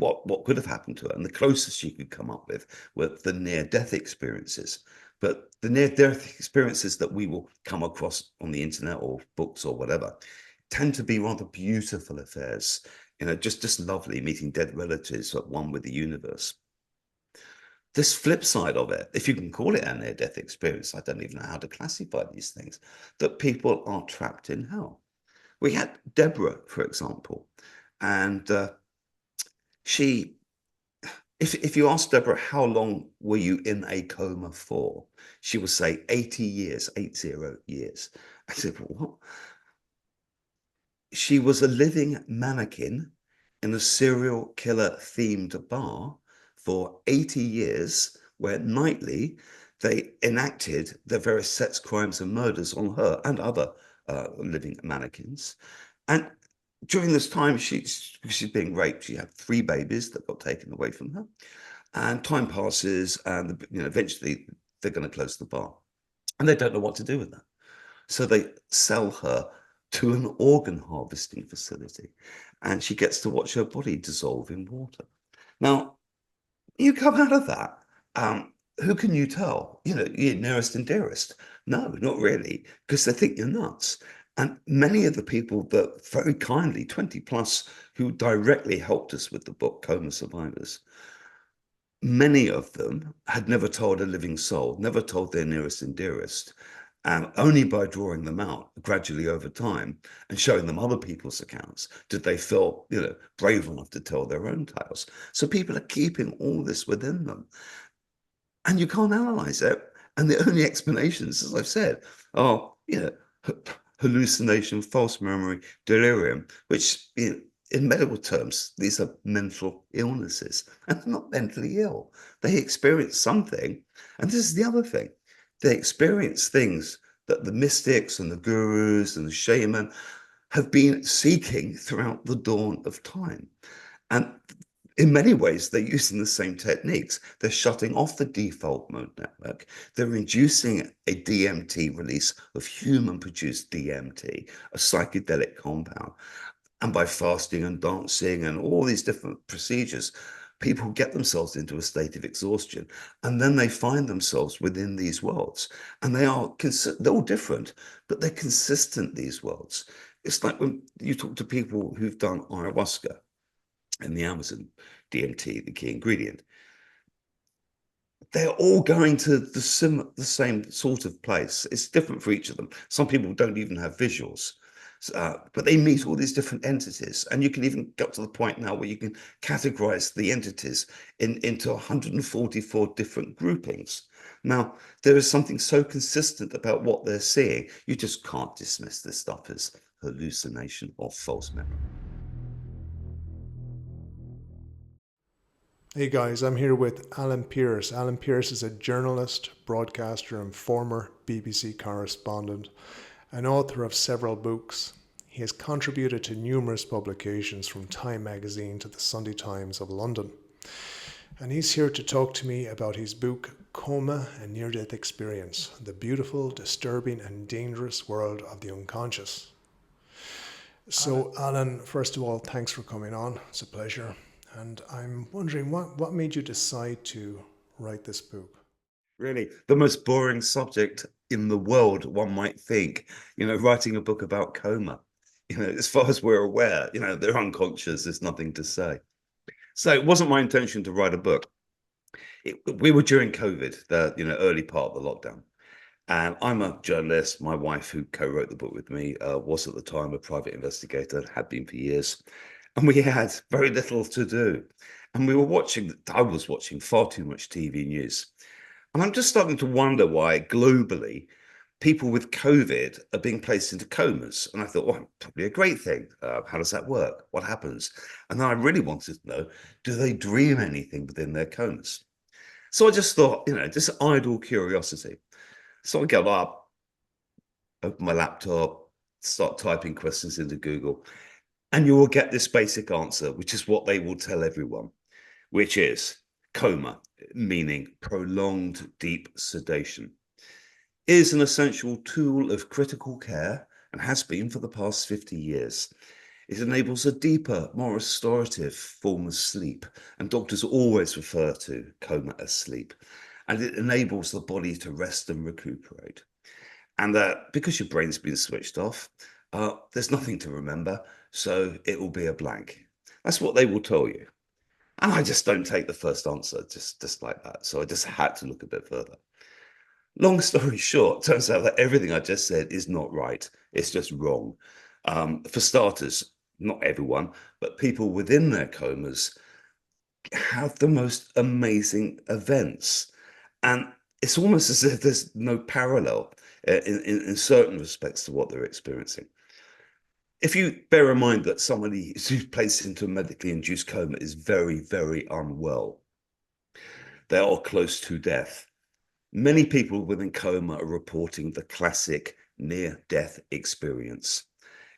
what could have happened to her. And the closest she could come up with were the near-death experiences. But the near-death experiences that we will come across on the internet or books or whatever tend to be rather beautiful affairs, just lovely, meeting dead relatives at one with the universe. This flip side of it, if you can call it a near-death experience, I don't even know how to classify these things, that people are trapped in hell. We had Deborah, for example, and she, if you ask Deborah, how long were you in a coma for? She will say 80 years, 80 years. I said, what? She was a living mannequin in a serial killer themed bar for 80 years, where nightly they enacted their various sex crimes and murders on her and other living mannequins. And during this time, she's being raped. She had 3 babies that got taken away from her. And time passes, and eventually they're going to close the bar. And they don't know what to do with that. So they sell her to an organ harvesting facility, and she gets to watch her body dissolve in water. Now, you come out of that, who can you tell? Your nearest and dearest? No, not really, because they think you're nuts. And many of the people that very kindly, 20 plus, who directly helped us with the book, Coma Survivors, many of them had never told a living soul, never told their nearest and dearest. Only by drawing them out gradually over time and showing them other people's accounts did they feel, brave enough to tell their own tales. So people are keeping all this within them, and you can't analyze it. And the only explanations, as I've said, are, hallucination, false memory, delirium, which, in medical terms, these are mental illnesses, and they're not mentally ill. They experience something, and this is the other thing. They experience things that the mystics and the gurus and the shaman have been seeking throughout the dawn of time. And in many ways, they're using the same techniques. They're shutting off the default mode network. They're inducing a DMT release of human-produced DMT, a psychedelic compound. And by fasting and dancing and all these different procedures, people get themselves into a state of exhaustion, and then they find themselves within these worlds, and they're all different, but they're consistent, these worlds. It's like when you talk to people who've done ayahuasca in the Amazon, DMT, the key ingredient, they're all going to the same sort of place. It's different for each of them. Some people don't even have visuals. But they meet all these different entities, and you can even get to the point now where you can categorize the entities into 144 different groupings. Now, there is something so consistent about what they're seeing, you just can't dismiss this stuff as hallucination or false memory. Hey guys, I'm here with Alan Pearce. Alan Pearce is a journalist, broadcaster, and former BBC correspondent, an author of several books. He has contributed to numerous publications, from Time magazine to the Sunday Times of London. And he's here to talk to me about his book, Coma and Near-Death Experience, the beautiful, disturbing, and dangerous world of the unconscious. So, Alan, first of all, thanks for coming on. It's a pleasure. And I'm wondering, what made you decide to write this book? Really, the most boring subject in the world, one might think, writing a book about coma. As far as we're aware, they're unconscious, there's nothing to say. So it wasn't my intention to write a book. We were during COVID, the early part of the lockdown. And I'm a journalist. My wife, who co-wrote the book with me, was at the time a private investigator, had been for years. And we had very little to do. And I was watching far too much TV news. And I'm just starting to wonder why globally people with COVID are being placed into comas. And I thought, well, probably a great thing. How does that work? What happens? And then I really wanted to know, do they dream anything within their comas? So I just thought, just idle curiosity. So I get up, open my laptop, start typing questions into Google, and you will get this basic answer, which is what they will tell everyone, which is coma, meaning prolonged deep sedation, is an essential tool of critical care and has been for the past 50 years. It enables a deeper, more restorative form of sleep, and doctors always refer to coma as sleep. And it enables the body to rest and recuperate. And because your brain's been switched off, there's nothing to remember, so it will be a blank. That's what they will tell you. And I just don't take the first answer just like that. So I just had to look a bit further. Long story short, turns out that everything I just said is not right. It's just wrong. For starters, not everyone, but people within their comas have the most amazing events. And it's almost as if there's no parallel in certain respects to what they're experiencing. If you bear in mind that somebody who's placed into a medically induced coma is very, very unwell, they are close to death. Many people within coma are reporting the classic near-death experience.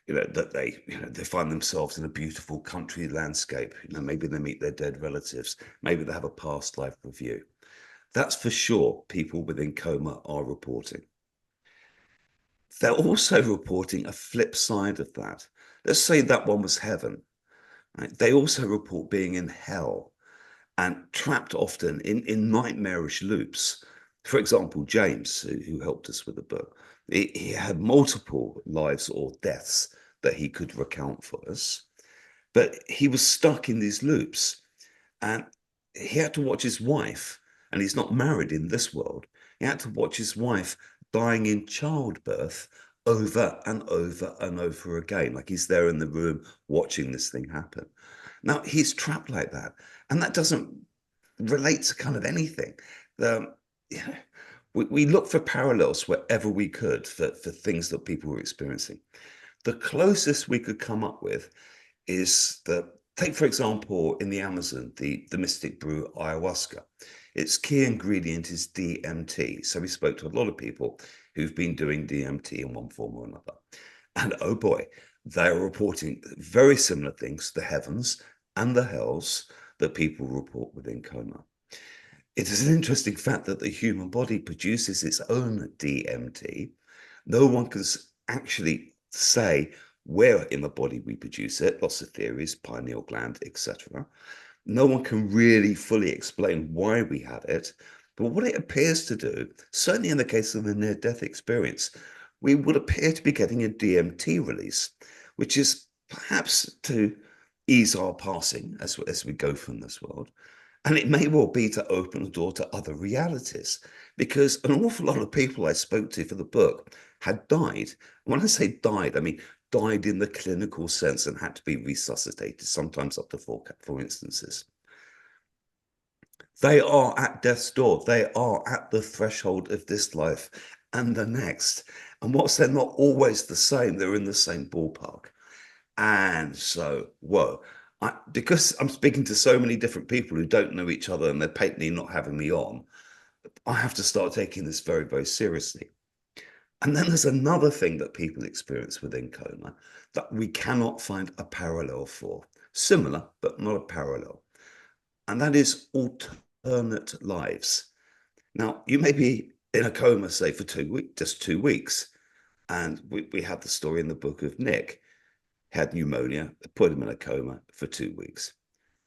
That they find themselves in a beautiful country landscape. Maybe they meet their dead relatives. Maybe they have a past life review. That's for sure people within coma are reporting. They're also reporting a flip side of that. Let's say that one was heaven. Right? They also report being in hell and trapped often in nightmarish loops. For example, James, who helped us with the book, he had multiple lives or deaths that he could recount for us, but he was stuck in these loops, and he had to watch his wife, and he's not married in this world. He had to watch his wife dying in childbirth over and over and over again, like he's there in the room watching this thing happen. Now he's trapped like that, and that doesn't relate to kind of anything. Um, yeah, we look for parallels wherever we could for things that people were experiencing. The closest we could come up with is that, take for example, in the Amazon, the mystic brew ayahuasca. Its key ingredient is DMT. So we spoke to a lot of people who've been doing DMT in one form or another. And oh boy, they're reporting very similar things, the heavens and the hells that people report within coma. It is an interesting fact that the human body produces its own DMT. No one can actually say where in the body we produce it. Lots of theories, pineal gland, etc. No one can really fully explain why we have it. But what it appears to do, certainly in the case of the near-death experience, we would appear to be getting a DMT release, which is perhaps to ease our passing as we go from this world. And it may well be to open the door to other realities, because an awful lot of people I spoke to for the book had died. When I say died, I mean died in the clinical sense and had to be resuscitated, sometimes up to four instances. They are at death's door. They are at the threshold of this life and the next. And whilst they're not always the same, they're in the same ballpark. And so, whoa, because I'm speaking to so many different people who don't know each other and they're patently not having me on, I have to start taking this very, very seriously. And then there's another thing that people experience within coma that we cannot find a parallel for. Similar, but not a parallel. And that is alternate lives. Now, you may be in a coma, say, for 2 weeks, just 2 weeks. And we have the story in the book of Nick. Had pneumonia, put him in a coma for 2 weeks.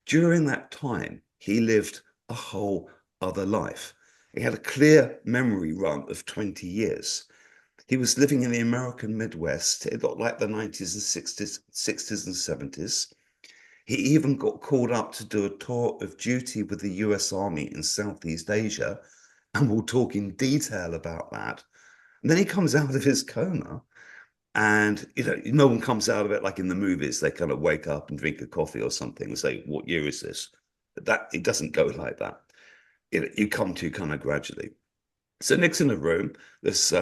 During that time, he lived a whole other life. He had a clear memory run of 20 years. He was living in the American Midwest. It looked like the 90s and 60s and 70s. He even got called up to do a tour of duty with the US Army in Southeast Asia, and we'll talk in detail about that. And then he comes out of his coma, and no one comes out of it like in the movies. They kind of wake up and drink a coffee or something and say, "What year is this?" That it doesn't go like that. You come to kind of gradually. So Nick's in a room. This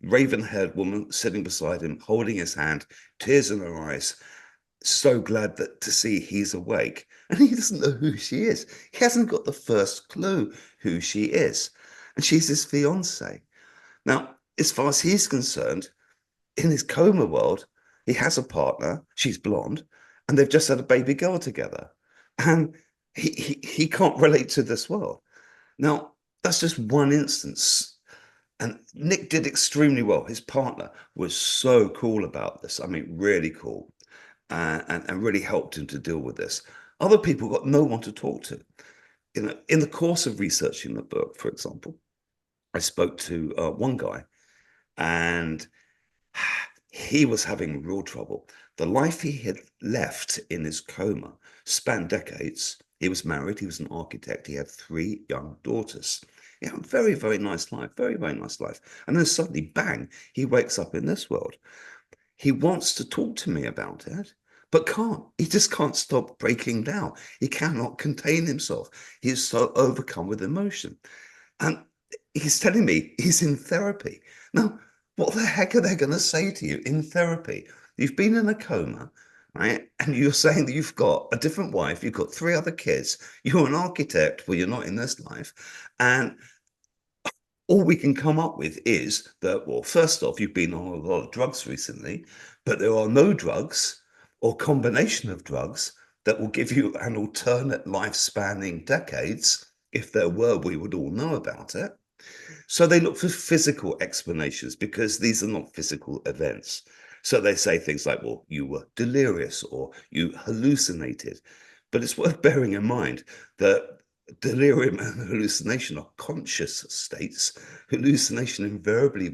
raven-haired woman sitting beside him, holding his hand, tears in her eyes, so glad that to see he's awake. And he doesn't know who she is. He hasn't got the first clue who she is. And she's his fiance. Now, as far as he's concerned, in his coma world, he has a partner, she's blonde, and they've just had a baby girl together. And he can't relate to this world. Now, that's just one instance. And Nick did extremely well. His partner was so cool about this. I mean, really cool. and really helped him to deal with this. Other people got no one to talk to. In the course of researching the book, for example, I spoke to one guy, and he was having real trouble. The life he had left in his coma spanned decades. He was married, he was an architect, he had 3 young daughters. He had a very, very nice life, very, very nice life. And then suddenly, bang, he wakes up in this world. He wants to talk to me about it, but can't. He just can't stop breaking down. He cannot contain himself. He is so overcome with emotion. And he's telling me he's in therapy. Now, what the heck are they going to say to you in therapy? You've been in a coma, right? And you're saying that you've got a different wife, you've got 3 other kids, you're an architect, well, you're not in this life. And all we can come up with is that, well, first off, you've been on a lot of drugs recently, but there are no drugs or combination of drugs that will give you an alternate life spanning decades. If there were, we would all know about it. So they look for physical explanations because these are not physical events. So they say things like, well, you were delirious or you hallucinated. But it's worth bearing in mind that delirium and hallucination are conscious states. Hallucination invariably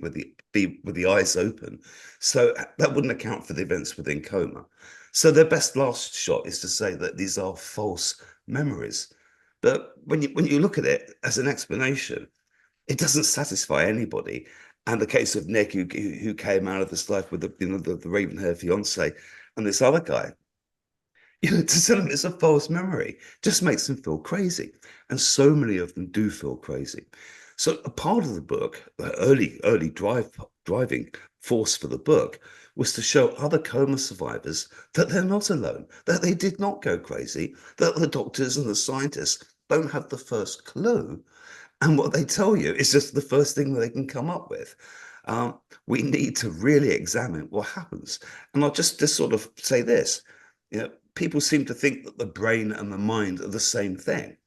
be with the eyes open. So that wouldn't account for the events within coma. So their best last shot is to say that these are false memories. But when you look at it as an explanation, it doesn't satisfy anybody. And the case of Nick, who came out of this life with the raven-haired fiance, and this other guy, to tell them it's a false memory just makes them feel crazy. And so many of them do feel crazy. So a part of the book, the early driving force for the book, was to show other coma survivors that they're not alone, that they did not go crazy, that the doctors and the scientists don't have the first clue, and what they tell you is just the first thing that they can come up with. We need to really examine what happens. And I'll just sort of say this, people seem to think that the brain and the mind are the same thing.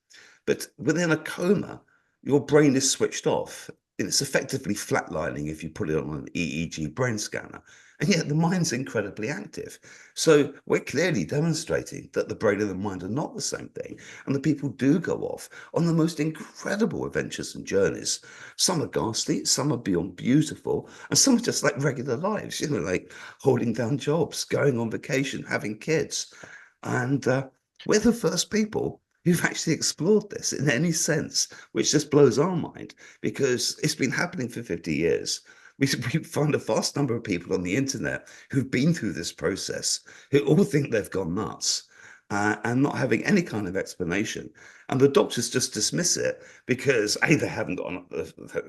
But within a coma, your brain is switched off. It's effectively flatlining if you put it on an EEG brain scanner. And yet the mind's incredibly active. So we're clearly demonstrating that the brain and the mind are not the same thing. And the people do go off on the most incredible adventures and journeys. Some are ghastly, some are beyond beautiful, and some are just like regular lives, like holding down jobs, going on vacation, having kids. And we're the first people who've actually explored this in any sense, which just blows our mind because it's been happening for 50 years. We find a vast number of people on the internet who've been through this process, who all think they've gone nuts and not having any kind of explanation. And the doctors just dismiss it because A, they haven't got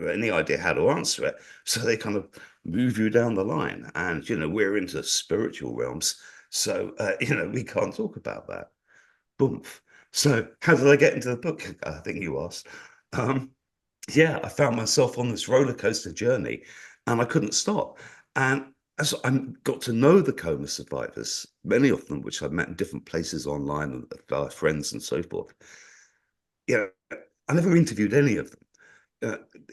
any idea how to answer it. So they kind of move you down the line. And, we're into spiritual realms. So, we can't talk about that. Boom. So how did I get into the book? I think you asked. Yeah, I found myself on this roller coaster journey and I couldn't stop. And as I got to know the coma survivors, many of them, which I've met in different places online and friends and so forth, I never interviewed any of them.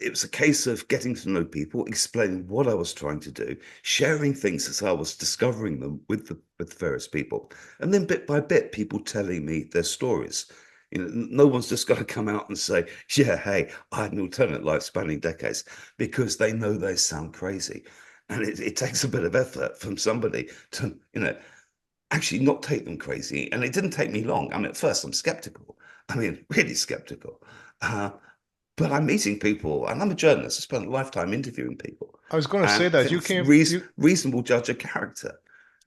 It was a case of getting to know people, explaining what I was trying to do, sharing things as I was discovering them with various people, and then bit by bit, people telling me their stories. No one's just going to come out and say, "Yeah, hey, I had an alternate life spanning decades," because they know they sound crazy, and it takes a bit of effort from somebody to, actually not take them crazy. And it didn't take me long. I mean, at first I'm skeptical. I mean, really skeptical. But I'm meeting people, and I'm a journalist. I spent a lifetime interviewing people, I was going to say and that reasonable judge of character.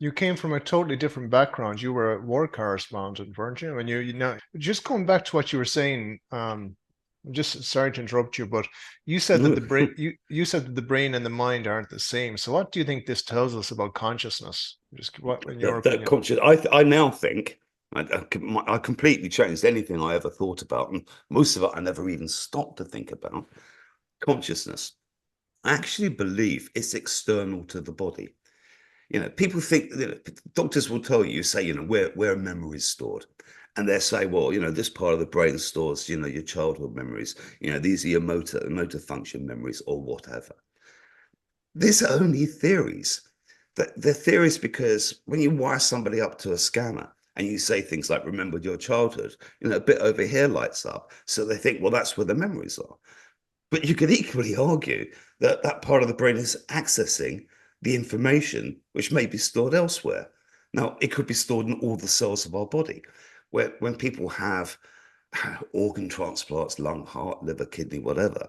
you came from a totally different background. You were a war correspondent, weren't you? And you know, just going back to what you were saying, I'm just sorry to interrupt you, but you said that No, the brain you said that the brain and the mind aren't the same. So what do you think this tells us about consciousness? Just what, in your that opinion? conscious. I now think I completely changed anything I ever thought about, and most of it I never even stopped to think about. Consciousness. I actually believe it's external to the body. People think, doctors will tell you, say, where memory is stored. And they say, well, this part of the brain stores, your childhood memories. These are your motor function memories or whatever. These are only theories. The theory is because when you wire somebody up to a scanner and you say things like, remembered your childhood, a bit over here lights up. So they think, well, that's where the memories are. But you could equally argue that that part of the brain is accessing the information which may be stored elsewhere. Now, it could be stored in all the cells of our body. When people have organ transplants, lung, heart, liver, kidney, whatever,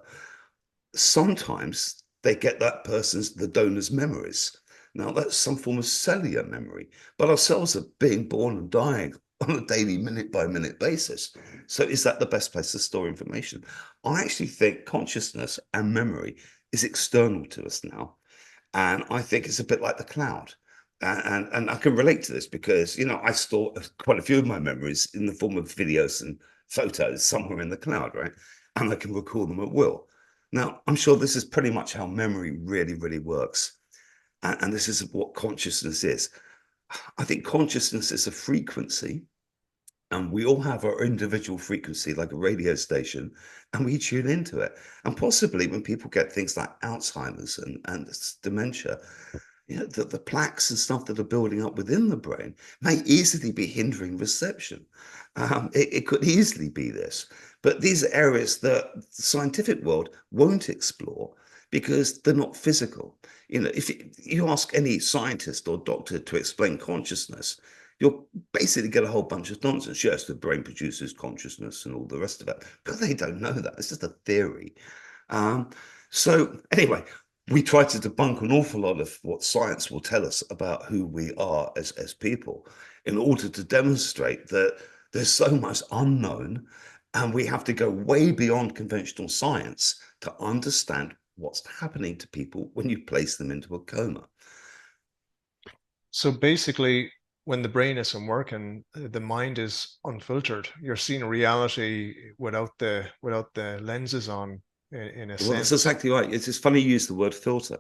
sometimes they get that person's, the donor's memories. Now, that's some form of cellular memory, but our cells are being born and dying on a daily, minute by minute basis. So, is that the best place to store information? I actually think consciousness and memory is external to us now. And I think it's a bit like the cloud. And I can relate to this because, I store quite a few of my memories in the form of videos and photos somewhere in the cloud, right? And I can recall them at will. Now, I'm sure this is pretty much how memory really, really works. And this is what consciousness is. I think consciousness is a frequency, and we all have our individual frequency, like a radio station, and we tune into it. And possibly when people get things like Alzheimer's and dementia, the plaques and stuff that are building up within the brain may easily be hindering reception. It could easily be this. But these are areas that the scientific world won't explore because they're not physical. If you ask any scientist or doctor to explain consciousness, you'll basically get a whole bunch of nonsense. Yes, the brain produces consciousness and all the rest of it, but they don't know that. It's just a theory. So anyway, we try to debunk an awful lot of what science will tell us about who we are as people in order to demonstrate that there's so much unknown, and we have to go way beyond conventional science to understand what's happening to people when you place them into a coma. So basically, when the brain isn't working, the mind is unfiltered. You're seeing reality without the lenses on, in a Well, that's sense. exactly right. It's just funny you use the word filter.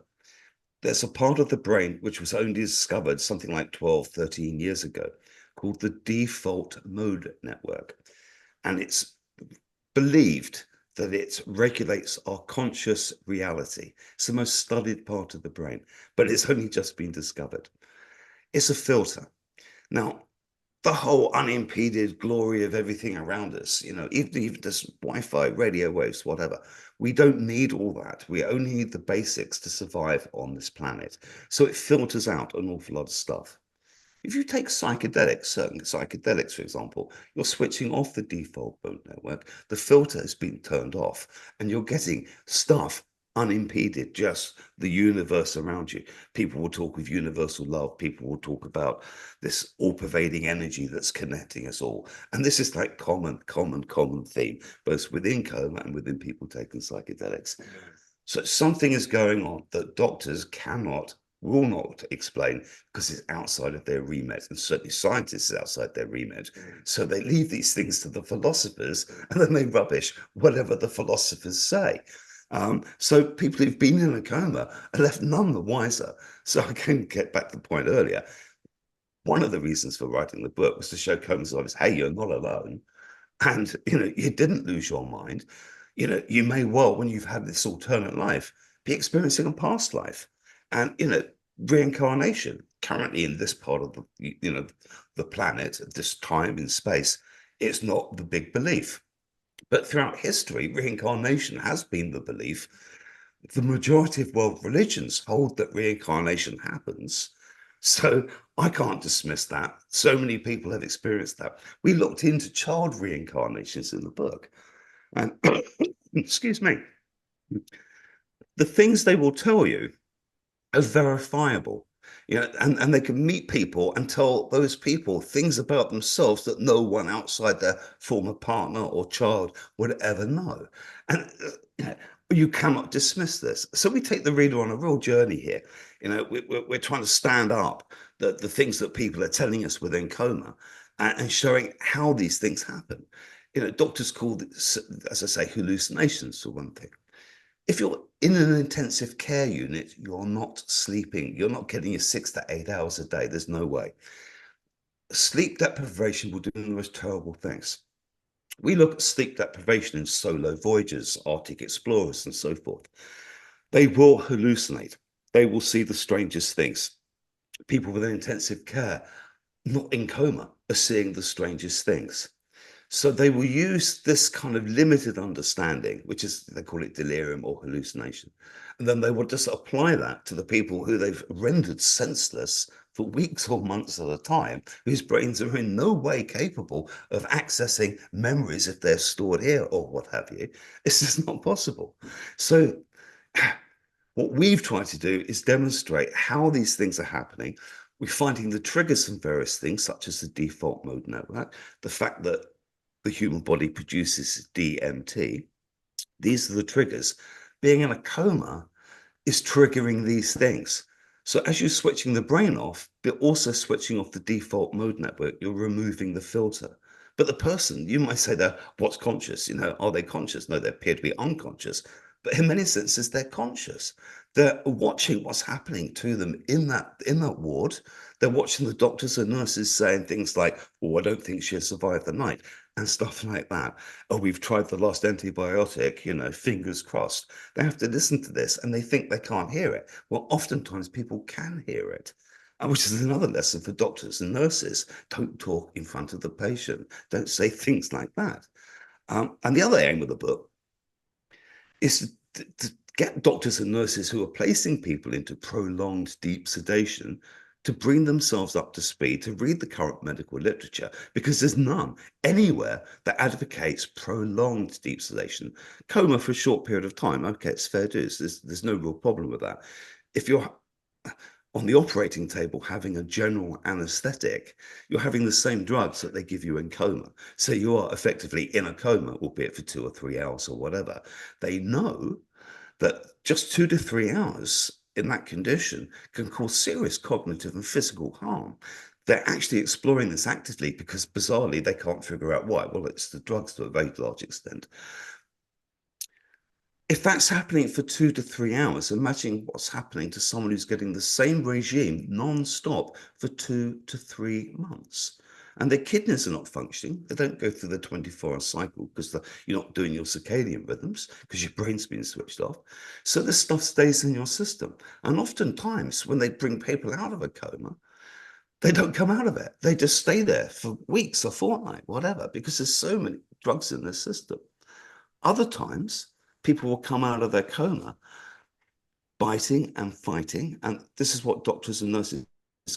There's a part of the brain which was only discovered something like 12, 13 years ago called the default mode network. And it's believed that it regulates our conscious reality. It's the most studied part of the brain, but it's only just been discovered. It's a filter. Now, the whole unimpeded glory of everything around us, even just Wi-Fi, radio waves, whatever. We don't need all that. We only need the basics to survive on this planet. So it filters out an awful lot of stuff. If you take psychedelics, certain psychedelics, for example, you're switching off the default mode network. The filter has been turned off, and you're getting stuff unimpeded, just the universe around you. People will talk of universal love. People will talk about this all-pervading energy that's connecting us all. And this is like common theme, both within coma and within people taking psychedelics. So something is going on that doctors will not explain because it's outside of their remit, and certainly scientists are outside their remit. So they leave these things to the philosophers, and then they rubbish whatever the philosophers say. So people who've been in a coma are left none the wiser. So I can get back to the point earlier. One of the reasons for writing the book was to show comas others, hey, you're not alone. And, you didn't lose your mind. You may well, when you've had this alternate life, be experiencing a past life. And, reincarnation currently in this part of the planet, at this time in space, it's not the big belief. But throughout history, reincarnation has been the belief. The majority of world religions hold that reincarnation happens. So I can't dismiss that. So many people have experienced that. We looked into child reincarnations in the book. And excuse me, the things they will tell you are verifiable. And they can meet people and tell those people things about themselves that no one outside their former partner or child would ever know. And you cannot dismiss this. So we take the reader on a real journey here. We're trying to stand up the things that people are telling us within coma, and showing how these things happen. Doctors call this, as I say, hallucinations for one thing. If you're in an intensive care unit, you're not sleeping. You're not getting your 6 to 8 hours a day. There's no way. Sleep deprivation will do the most terrible things. We look at sleep deprivation in solo voyages, Arctic explorers, and so forth. They will hallucinate. They will see the strangest things. people with intensive care, not in coma, are seeing the strangest things. So they will use this kind of limited understanding, which is, they call it delirium or hallucination. And then they will just apply that to the people who they've rendered senseless for weeks or months at a time, whose brains are in no way capable of accessing memories if they're stored here or what have you. It's just not possible. So what we've tried to do is demonstrate how these things are happening. We're finding the triggers from various things, such as the default mode network, the fact that the human body produces DMT. These are the triggers. Being in a coma is triggering these things. So as you're switching the brain off, you're also switching off the default mode network. You're removing the filter. But the person, you might say they're what's conscious? Are they conscious? No, they appear to be unconscious. But in many senses, they're conscious. They're watching what's happening to them in that ward. They're watching the doctors and nurses saying things like, "Oh, I don't think she'll survive the night," and stuff like that. "Oh, we've tried the last antibiotic, fingers crossed." They have to listen to this and they think they can't hear it. Well, oftentimes people can hear it, which is another lesson for doctors and nurses. Don't talk in front of the patient. Don't say things like that. And the other aim of the book is to get doctors and nurses who are placing people into prolonged deep sedation to bring themselves up to speed, to read the current medical literature, because there's none anywhere that advocates prolonged deep sedation. Coma for a short period of time, okay, it's fair dues. There's no real problem with that. If you're on the operating table having a general anesthetic, you're having the same drugs that they give you in coma. So you are effectively in a coma, albeit for 2 or 3 hours or whatever. They know that just 2 to 3 hours in that condition can cause serious cognitive and physical harm. They're actually exploring this actively because bizarrely they can't figure out why. Well, it's the drugs to a very large extent. If that's happening for 2 to 3 hours, imagine what's happening to someone who's getting the same regime non-stop for 2 to 3 months. And their kidneys are not functioning. They don't go through the 24-hour cycle because you're not doing your circadian rhythms because your brain's been switched off. So this stuff stays in your system. And oftentimes when they bring people out of a coma, they don't come out of it. They just stay there for weeks or fortnight, whatever, because there's so many drugs in their system. Other times, people will come out of their coma biting and fighting, and this is what doctors and nurses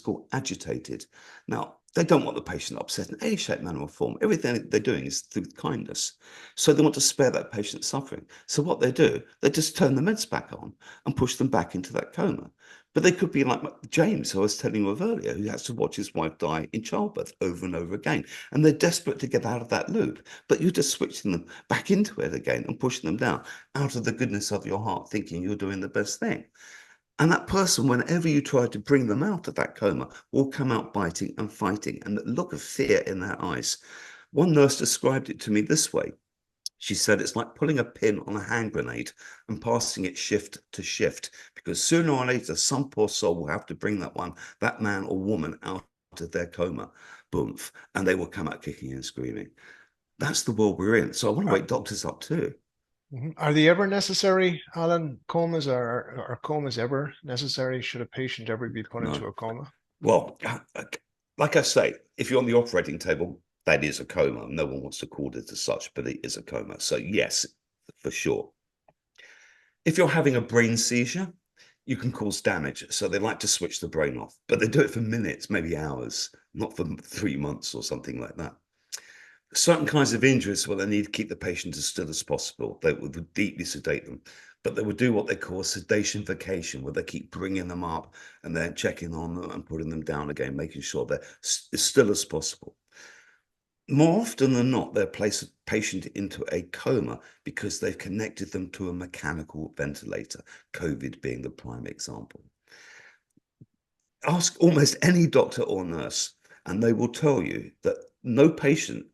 call agitated. Now, they don't want the patient upset in any shape, manner, or form. Everything they're doing is through kindness. So they want to spare that patient suffering. So what they do, they just turn the meds back on and push them back into that coma. But they could be like James, who I was telling you of earlier, who has to watch his wife die in childbirth over and over again. And they're desperate to get out of that loop. But you're just switching them back into it again and pushing them down out of the goodness of your heart, thinking you're doing the best thing. And that person, whenever you try to bring them out of that coma, will come out biting and fighting, and the look of fear in their eyes. One nurse described it to me this way. She said it's like pulling a pin on a hand grenade and passing it shift to shift, because sooner or later, some poor soul will have to bring that man or woman out of their coma, boom, and they will come out kicking and screaming. That's the world we're in. So I want to wake doctors up too. Are they ever necessary, Alan? Comas are comas ever necessary? Should a patient ever be put into No. a coma? Well, like I say, if you're on the operating table, that is a coma. No one wants to call it as such, but it is a coma. So yes, for sure. If you're having a brain seizure, you can cause damage. So they like to switch the brain off, but they do it for minutes, maybe hours, not for 3 months or something like that. Certain kinds of injuries, well, they need to keep the patient as still as possible. They would deeply sedate them, but they would do what they call sedation vacation, where they keep bringing them up and then checking on them and putting them down again, making sure they're as still as possible. More often than not, they'll place a patient into a coma because they've connected them to a mechanical ventilator, COVID being the prime example. Ask almost any doctor or nurse, and they will tell you that no patient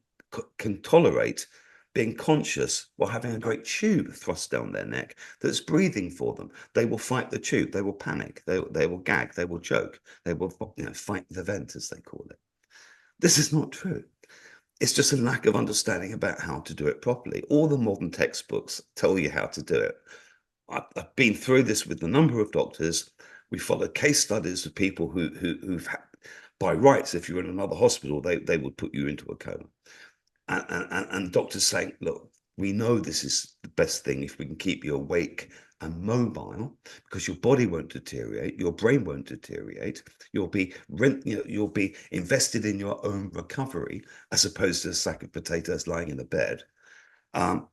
can tolerate being conscious while having a great tube thrust down their neck that's breathing for them. They will fight the tube. They will panic. They will gag. They will choke. They will fight the vent, as they call it. This is not true. It's just a lack of understanding about how to do it properly. All the modern textbooks tell you how to do it. I've been through this with a number of doctors. We followed case studies of people who've had, by rights, if you're in another hospital, they would put you into a coma. And doctors saying, look, we know this is the best thing if we can keep you awake and mobile, because your body won't deteriorate, your brain won't deteriorate, you'll be you'll be invested in your own recovery as opposed to a sack of potatoes lying in a bed. And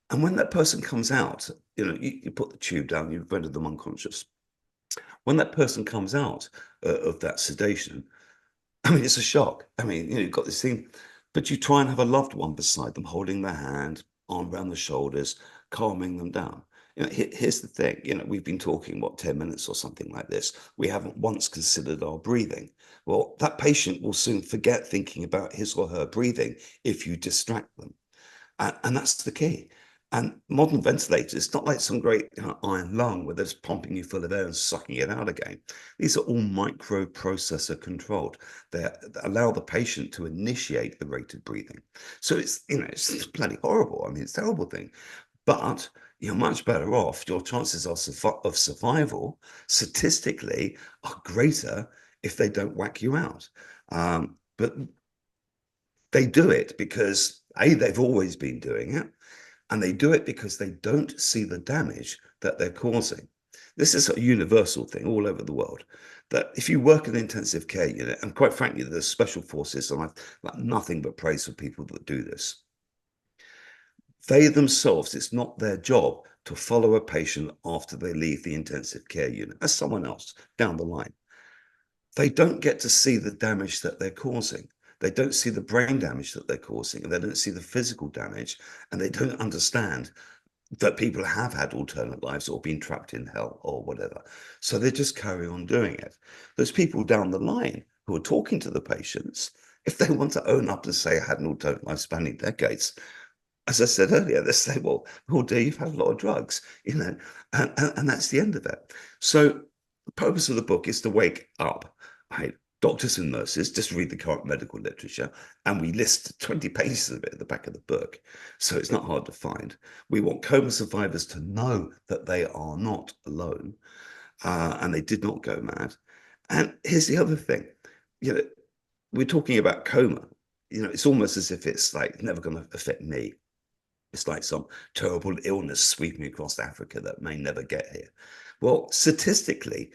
when that person comes out, you put the tube down, you've rendered them unconscious. When that person comes out of that sedation, I mean, it's a shock. I mean, you've got this thing, but you try and have a loved one beside them, holding their hand, arm around the shoulders, calming them down. Here's the thing, we've been talking, 10 minutes or something like this. We haven't once considered our breathing. Well, that patient will soon forget thinking about his or her breathing if you distract them. And that's the key. And modern ventilators, it's not like some great iron lung where they're just pumping you full of air and sucking it out again. These are all microprocessor controlled. They allow the patient to initiate the rated breathing. So it's bloody horrible. I mean, it's a terrible thing. But you're much better off. Your chances of survival statistically are greater if they don't whack you out. But they do it because they've always been doing it. And they do it because they don't see the damage that they're causing. This is a universal thing all over the world, that if you work in an intensive care unit, and quite frankly, there's special forces, and I've got nothing but praise for people that do this. They themselves, it's not their job to follow a patient after they leave the intensive care unit as someone else down the line. They don't get to see the damage that they're causing. They don't see the brain damage that they're causing, and they don't see the physical damage, and they don't understand that people have had alternate lives or been trapped in hell or whatever. So they just carry on doing it. Those people down the line who are talking to the patients, if they want to own up and say, I had an alternate life spanning decades, as I said earlier, they say, well, dear, you've had a lot of drugs, and that's the end of it. So the purpose of the book is to wake up, right? Doctors and nurses, just read the current medical literature, and we list 20 pages of it at the back of the book. So it's not hard to find. We want coma survivors to know that they are not alone, and they did not go mad. And here's the other thing, we're talking about coma. It's almost as if it's like never going to affect me. It's like some terrible illness sweeping across Africa that may never get here. Well, statistically,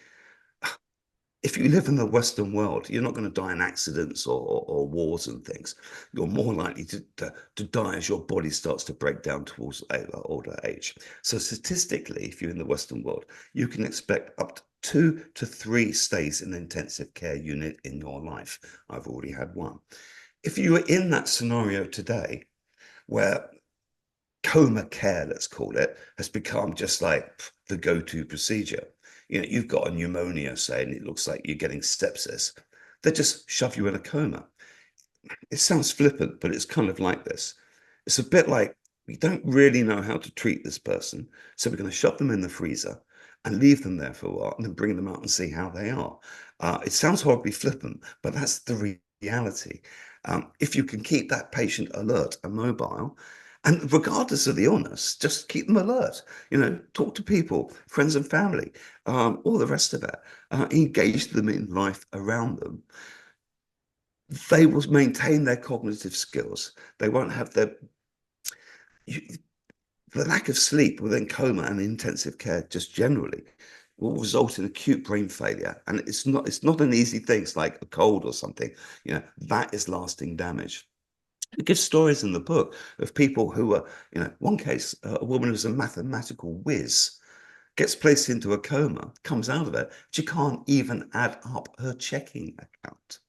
if you live in the Western world, you're not going to die in accidents or wars and things. You're more likely to die as your body starts to break down towards older age. So statistically, if you're in the Western world, you can expect up to 2 to 3 stays in an intensive care unit in your life. I've already had one. If you are in that scenario today, where coma care, let's call it, has become just like the go-to procedure. You've got a pneumonia, say, and it looks like you're getting sepsis. They just shove you in a coma. It sounds flippant, but it's kind of like this. It's a bit like we don't really know how to treat this person, so we're going to shove them in the freezer and leave them there for a while and then bring them out and see how they are. It sounds horribly flippant, but that's the reality. If you can keep that patient alert and mobile, and regardless of the illness, just keep them alert. Talk to people, friends and family, all the rest of it. Engage them in life around them. They will maintain their cognitive skills. They won't have the lack of sleep within coma and intensive care just generally will result in acute brain failure. And it's not an easy thing. It's like a cold or something. That is lasting damage. It gives stories in the book of people who are, one case, a woman who's a mathematical whiz, gets placed into a coma, comes out of it, she can't even add up her checking account.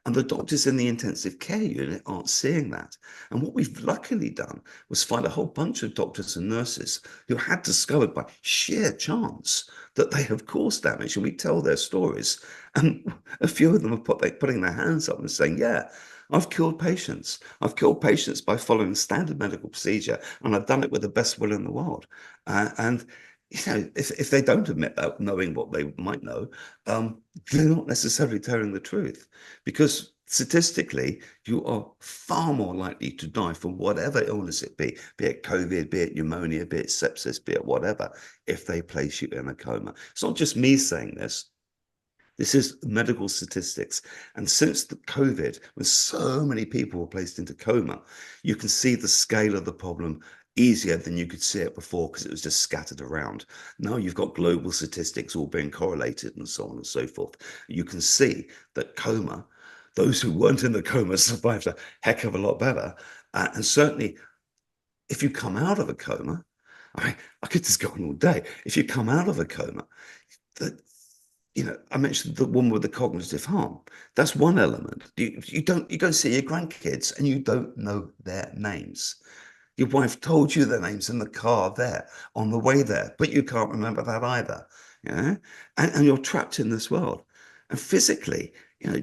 And the doctors in the intensive care unit aren't seeing that. And what we've luckily done was find a whole bunch of doctors and nurses who had discovered by sheer chance that they have caused damage. And we tell their stories. And a few of them are putting their hands up and saying, yeah, I've killed patients. I've killed patients by following standard medical procedure, and I've done it with the best will in the world. And if they don't admit that, knowing what they might know, they're not necessarily telling the truth, because statistically, you are far more likely to die from whatever illness it be it COVID, be it pneumonia, be it sepsis, be it whatever, if they place you in a coma. It's not just me saying this. This is medical statistics. And since the COVID, when so many people were placed into coma, you can see the scale of the problem easier than you could see it before because it was just scattered around. Now you've got global statistics all being correlated and so on and so forth. You can see that coma, those who weren't in the coma survived a heck of a lot better. And certainly, if you come out of a coma, I could just go on all day. If you come out of a coma, I mentioned the woman with the cognitive harm. That's one element. You go see your grandkids and you don't know their names. Your wife told you their names in the car there on the way there, but you can't remember that either. And you're trapped in this world. And physically,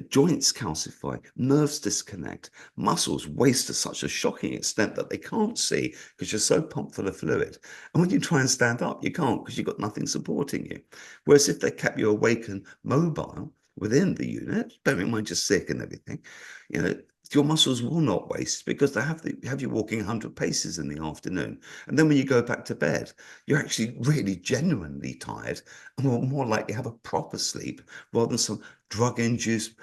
joints calcify, nerves disconnect, muscles waste to such a shocking extent that they can't see because you're so pumped full of fluid. And when you try and stand up, you can't because you've got nothing supporting you. Whereas if they kept you awake and mobile within the unit, bearing in mind you're sick and everything, your muscles will not waste because they have you walking 100 paces in the afternoon. And then when you go back to bed, you're actually really genuinely tired and more likely to have a proper sleep rather than some drug-induced,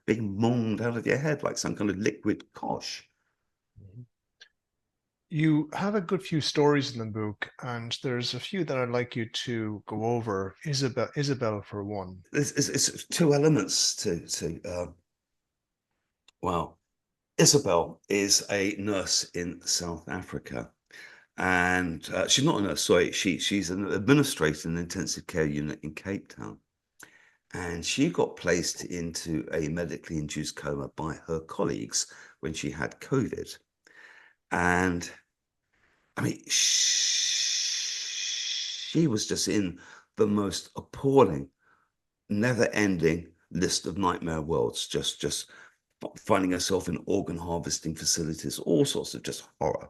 being moaned out of your head like some kind of liquid cosh. You have a good few stories in the book, and there's a few that I'd like you to go over. Isabel for one. It's two elements well, Isabel is a nurse in South Africa. And she's not a nurse, sorry, she's an administrator in an intensive care unit in Cape Town. And she got placed into a medically induced coma by her colleagues when she had COVID. And I mean, she was just in the most appalling, never-ending list of nightmare worlds, just finding herself in organ harvesting facilities, all sorts of just horror.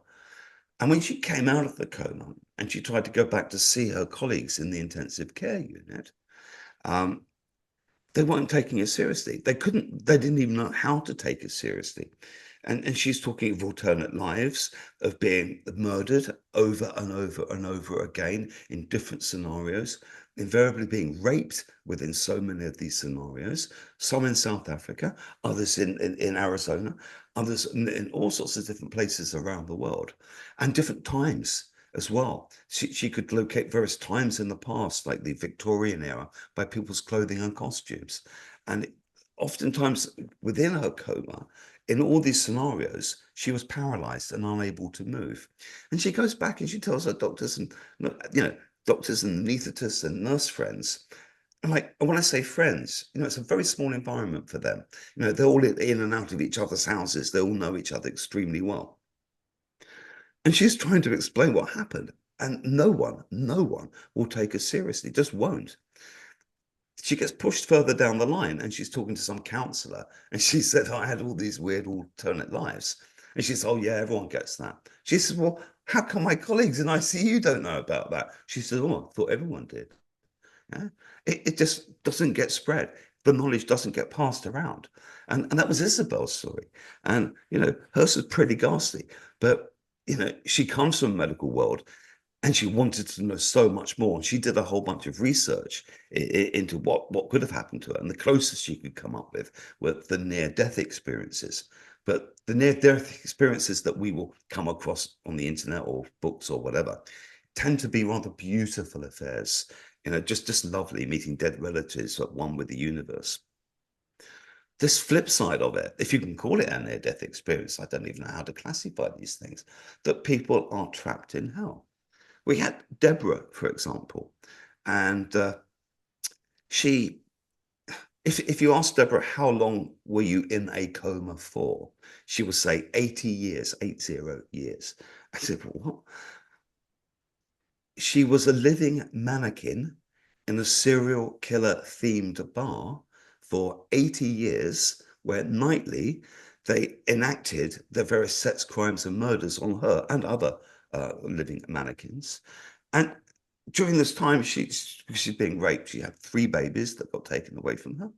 And when she came out of the coma and she tried to go back to see her colleagues in the intensive care unit, they weren't taking her seriously. They didn't even know how to take her seriously. And she's talking of alternate lives, of being murdered over and over and over again in different scenarios, invariably being raped within so many of these scenarios, some in South Africa, others in Arizona, others in all sorts of different places around the world, and different times as well. She could locate various times in the past, like the Victorian era, by people's clothing and costumes. And oftentimes within her coma, in all these scenarios, she was paralyzed and unable to move. And she goes back and she tells her doctors and, doctors and anaesthetists and nurse friends. And when I say friends, it's a very small environment for them. They're all in and out of each other's houses. They all know each other extremely well. And she's trying to explain what happened. And no one will take her seriously, just won't. She gets pushed further down the line and she's talking to some counselor. And she said, I had all these weird alternate lives. And she said, oh, yeah, everyone gets that. She said, well, how come my colleagues in ICU don't know about that? She said, oh, I thought everyone did. Yeah? It just doesn't get spread. The knowledge doesn't get passed around. And that was Isabel's story. And, hers was pretty ghastly. But, she comes from the medical world and she wanted to know so much more. And she did a whole bunch of research into what could have happened to her. And the closest she could come up with were the near-death experiences. But the near-death experiences that we will come across on the internet or books or whatever tend to be rather beautiful affairs. Just lovely, meeting dead relatives at one with the universe. This flip side of it, if you can call it a near-death experience, I don't even know how to classify these things, that people are trapped in hell. We had Deborah, for example, and if you ask Deborah, how long were you in a coma for? She will say 80 years, 80 years. I said, what? She was a living mannequin in a serial killer themed bar for 80 years, where nightly they enacted their various sex crimes and murders on her and other living mannequins. And during this time, she's being raped. She had 3 babies that got taken away from her.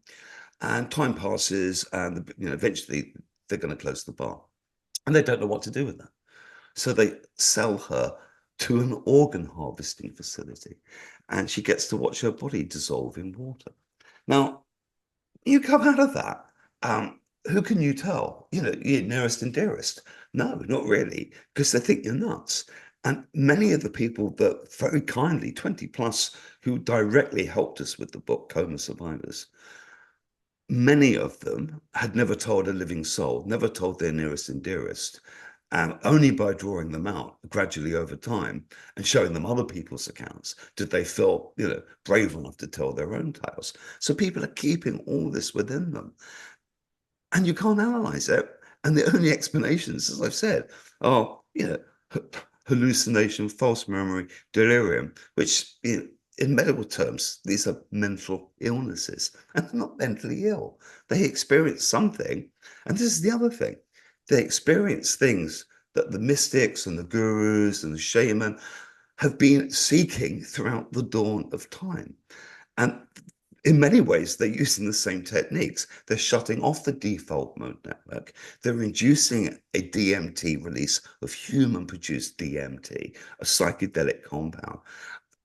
And time passes, and eventually they're going to close the bar, and they don't know what to do with that. So they sell her to an organ harvesting facility, and she gets to watch her body dissolve in water. Now, you come out of that. Who can you tell? Your nearest and dearest. No, not really, because they think you're nuts. And many of the people that very kindly, 20 plus, who directly helped us with the book, Coma Survivors, many of them had never told a living soul, never told their nearest and dearest. And only by drawing them out gradually over time and showing them other people's accounts did they feel, brave enough to tell their own tales. So people are keeping all this within them, and you can't analyze it. And the only explanations, as I've said, are hallucination, false memory, delirium, which in medical terms, these are mental illnesses, and they're not mentally ill. They experience something, and this is the other thing. They experience things that the mystics and the gurus and the shaman have been seeking throughout the dawn of time. And in many ways, they're using the same techniques. They're shutting off the default mode network. They're inducing a DMT release of human-produced DMT, a psychedelic compound.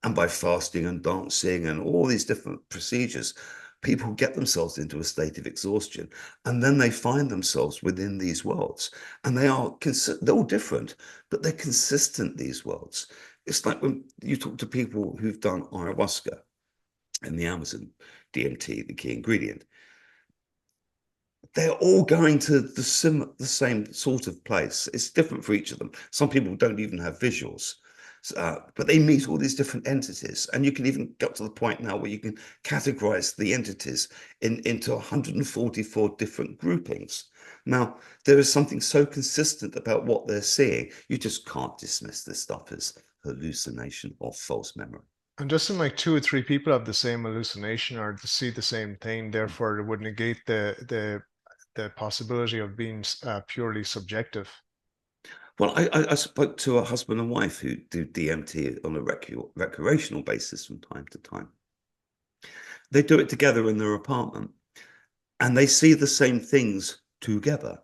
And by fasting and dancing and all these different procedures, people get themselves into a state of exhaustion. And then they find themselves within these worlds. And they're all different, but they're consistent, these worlds. It's like when you talk to people who've done ayahuasca in the Amazon, DMT, the key ingredient. They're all going to the same sort of place. It's different for each of them. Some people don't even have visuals, but they meet all these different entities. And you can even get to the point now where you can categorize the entities into 144 different groupings. Now, there is something so consistent about what they're seeing, you just can't dismiss this stuff as hallucination or false memory. And just in like two or three people have the same hallucination or to see the same thing, therefore it would negate the possibility of being purely subjective. Well, I spoke to a husband and wife who do DMT on a recreational basis from time to time. They do it together in their apartment, and they see the same things together.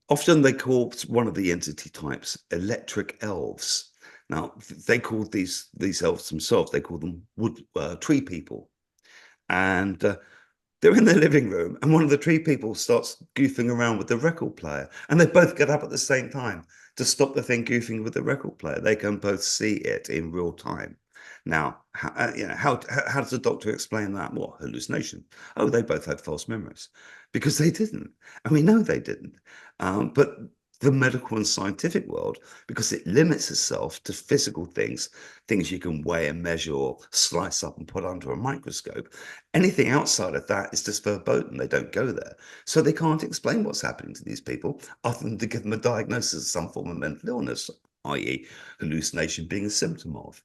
Often they call one of the entity types electric elves. Now, they call these elves themselves, they call them tree people. And they're in their living room, and one of the tree people starts goofing around with the record player, and they both get up at the same time to stop the thing goofing with the record player. They can both see it in real time. Now, how does the doctor explain that? What, hallucination? Oh, they both had false memories because they didn't, and we know they didn't. But the medical and scientific world, because it limits itself to physical things you can weigh and measure or slice up and put under a microscope. Anything outside of that is just verboten. They don't go there. So they can't explain what's happening to these people other than to give them a diagnosis of some form of mental illness, i.e. hallucination being a symptom of.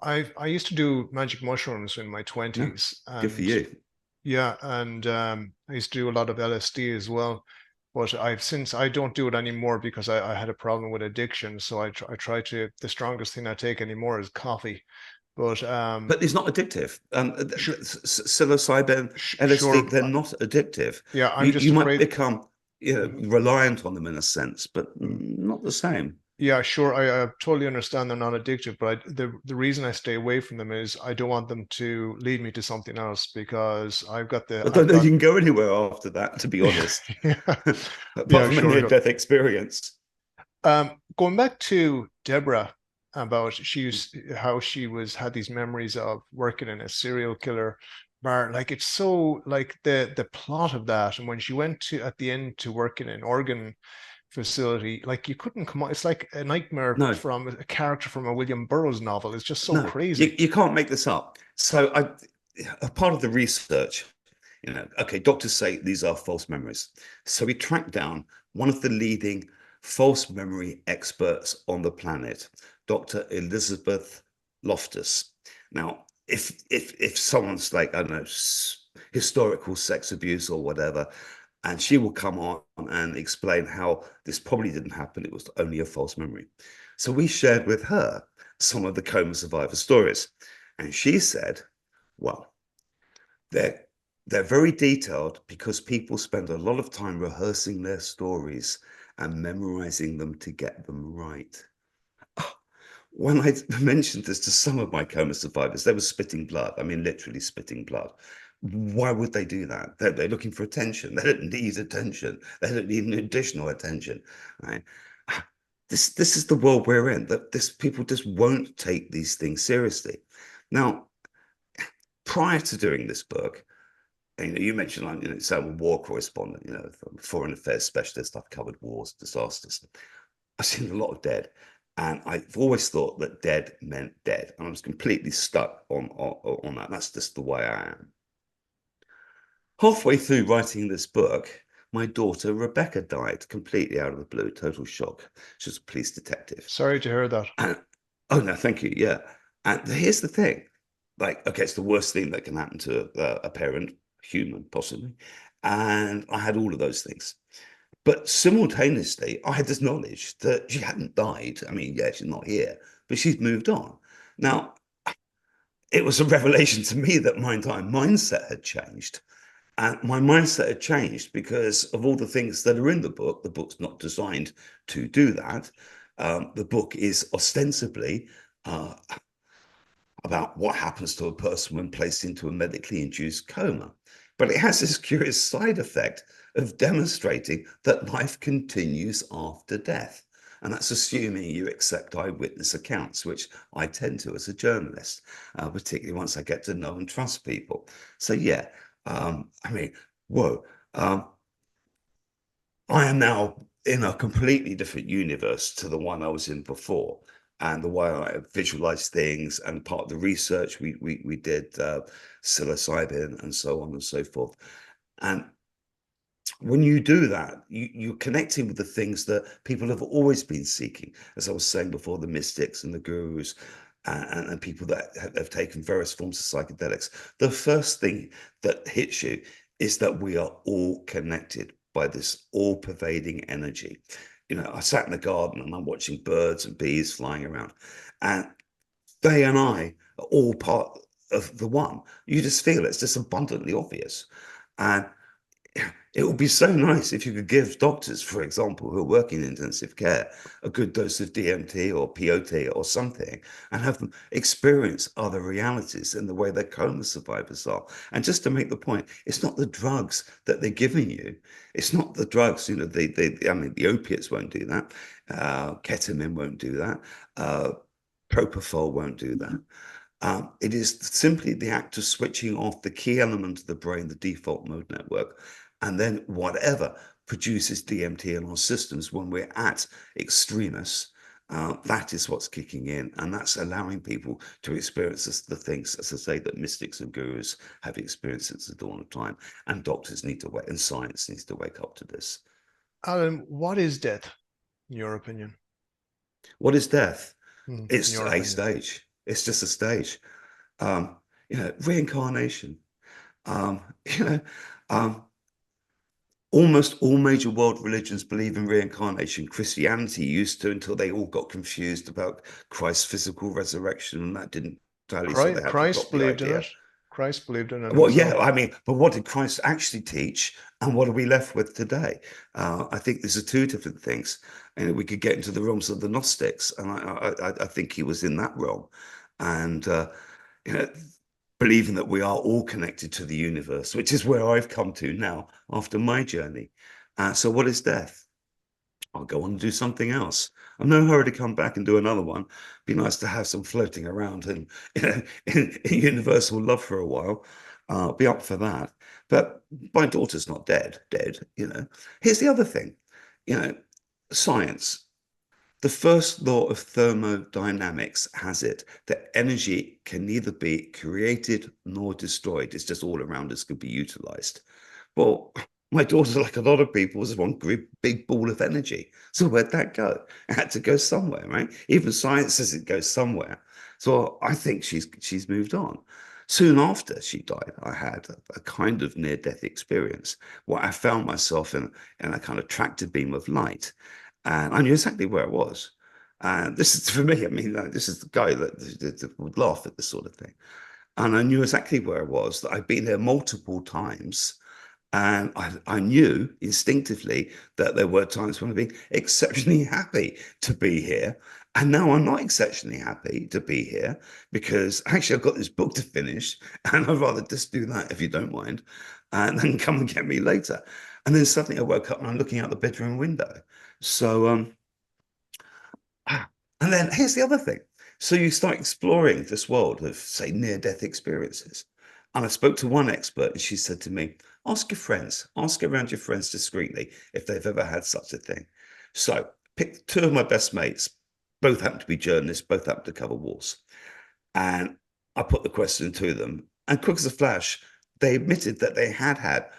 I used to do magic mushrooms in my No, 20s, good for and you. yeah, and I used to do a lot of LSD as well. But I don't do it anymore because I had a problem with addiction. So I try to, the strongest thing I take anymore is coffee. But But it's not addictive. sure, Psilocybin, LSD, sure, they're not addictive. yeah, I'm You just might afraid. become Mhm, reliant on them in a sense, but mhm. not the same. Yeah, sure. I totally understand they're not addictive, but the reason I stay away from them is I don't want them to lead me to something else because I I've don't know if got you can go anywhere after that, to be honest, yeah, apart yeah, from a sure. near-death experience. Going back to Deborah about how she was had these memories of working in a serial killer bar. Like it's so like the plot of that, and when she went to at the end to work in an organ facility, like you couldn't come on. It's like a nightmare No, from a character from a William Burroughs novel. It's just so no, you, crazy. you can't make this up. So a part of the research, okay, doctors say these are false memories. So we tracked down one of the leading false memory experts on the planet, Dr. Elizabeth Loftus. Now, if someone's like, I don't know, historical sex abuse or whatever, and she will come on and explain how this probably didn't happen, it was only a false memory. So we shared with her some of the coma survivor stories. And she said, well, They're they're very detailed because people spend a lot of time rehearsing their stories and memorizing them to get them right. When I mentioned this to some of my coma survivors, they were spitting blood. I mean, literally spitting blood. Why would they do that? They're looking for attention. They don't need attention. They don't need an additional attention. Right? This is the world we're in. That this people just won't take these things seriously. Now, prior to doing this book, you mentioned like, so I'm a war correspondent, foreign affairs specialist. I've covered wars, disasters. I've seen a lot of dead, and I've always thought that dead meant dead, and I was completely stuck on that. That's just the way I am. Halfway through writing this book, my daughter Rebecca died completely out of the blue, total shock. She was a police detective. Sorry to hear that. And oh no, thank you. Yeah, and here's the thing: like, okay, it's the worst thing that can happen to a parent, human possibly, and I had all of those things. But simultaneously, I had this knowledge that she hadn't died. I mean, yeah, she's not here, but she's moved on. Now, it was a revelation to me that my entire mindset had changed. And my mindset had changed because of all the things that are in the book. The book's not designed to do that. The book is ostensibly uh, about what happens to a person when placed into a medically induced coma. But it has this curious side effect of demonstrating that life continues after death. And that's assuming you accept eyewitness accounts, which I tend to as a journalist, particularly once I get to know and trust people. So, yeah, I mean, whoa. I am now in a completely different universe to the one I was in before. And the way I visualize things and part of the research we did, psilocybin and so on and so forth. And when you do that, you're connecting with the things that people have always been seeking. As I was saying before, the mystics and the gurus and people that have taken various forms of psychedelics. The first thing that hits you is that we are all connected by this all-pervading energy. I sat in the garden and I'm watching birds and bees flying around, and they and I are all part of the one. You just feel it's just abundantly obvious. And it would be so nice if you could give doctors, for example, who are working in intensive care, a good dose of DMT or POT or something, and have them experience other realities in the way that coma survivors are. And just to make the point, it's not the drugs that they're giving you. It's not the drugs, I mean, the opiates won't do that. Ketamine won't do that. Propofol won't do that. It is simply the act of switching off the key element of the brain, the default mode network, and then whatever produces DMT in our systems when we're at extremis, that is what's kicking in, and that's allowing people to experience the things, as I say, that mystics and gurus have experienced since the dawn of time, and doctors need to wake, and science needs to wake up to this. Alan, what is death, in your opinion? What is death? In It's your a opinion. stage. It's just a stage. Reincarnation. Um, you know, um, Almost all major world religions believe in reincarnation. Christianity used to until they all got confused about Christ's physical resurrection, and that didn't tally, so they had to Christ drop the believed in it. idea. Christ believed in it Well, yeah, himself. I mean, but what did Christ actually teach, and what are we left with today? I think these are two different things, and we could get into the realms of the Gnostics, and I think he was in that realm, and you know, believing that we are all connected to the universe, which is where I've come to now after my journey. So, what is death? I'll go on and do something else. I'm no hurry to come back and do another one. Be nice to have some floating around and in universal love for a while. I'll be up for that. But my daughter's not dead. Here's the other thing, you know, science. The first law of thermodynamics has it that energy can neither be created nor destroyed. It's just all around us, could be utilized. Well, my daughter, like a lot of people, was one big ball of energy. So where'd that go? It had to go somewhere, right? Even science says it goes somewhere. So I think she's moved on. Soon after she died, I had a kind of near-death experience where I found myself in a kind of tractor beam of light, and I knew exactly where it was. And this is for me. I mean, this is the guy that would laugh at this sort of thing. And I knew exactly where I was, that I'd been there multiple times. And I knew instinctively that there were times when I'd been exceptionally happy to be here. And now I'm not exceptionally happy to be here because actually I've got this book to finish and I'd rather just do that if you don't mind and then come and get me later. And then suddenly I woke up and I'm looking out the bedroom window. So, and then here's the other thing. So you start exploring this world of, say, near-death experiences. And I spoke to one expert and she said to me, ask your friends, ask around your friends discreetly if they've ever had such a thing. So picked two of my best mates, both happen to be journalists, both happen to cover wars. And I put the question to them. And quick as a flash, they admitted that they had had,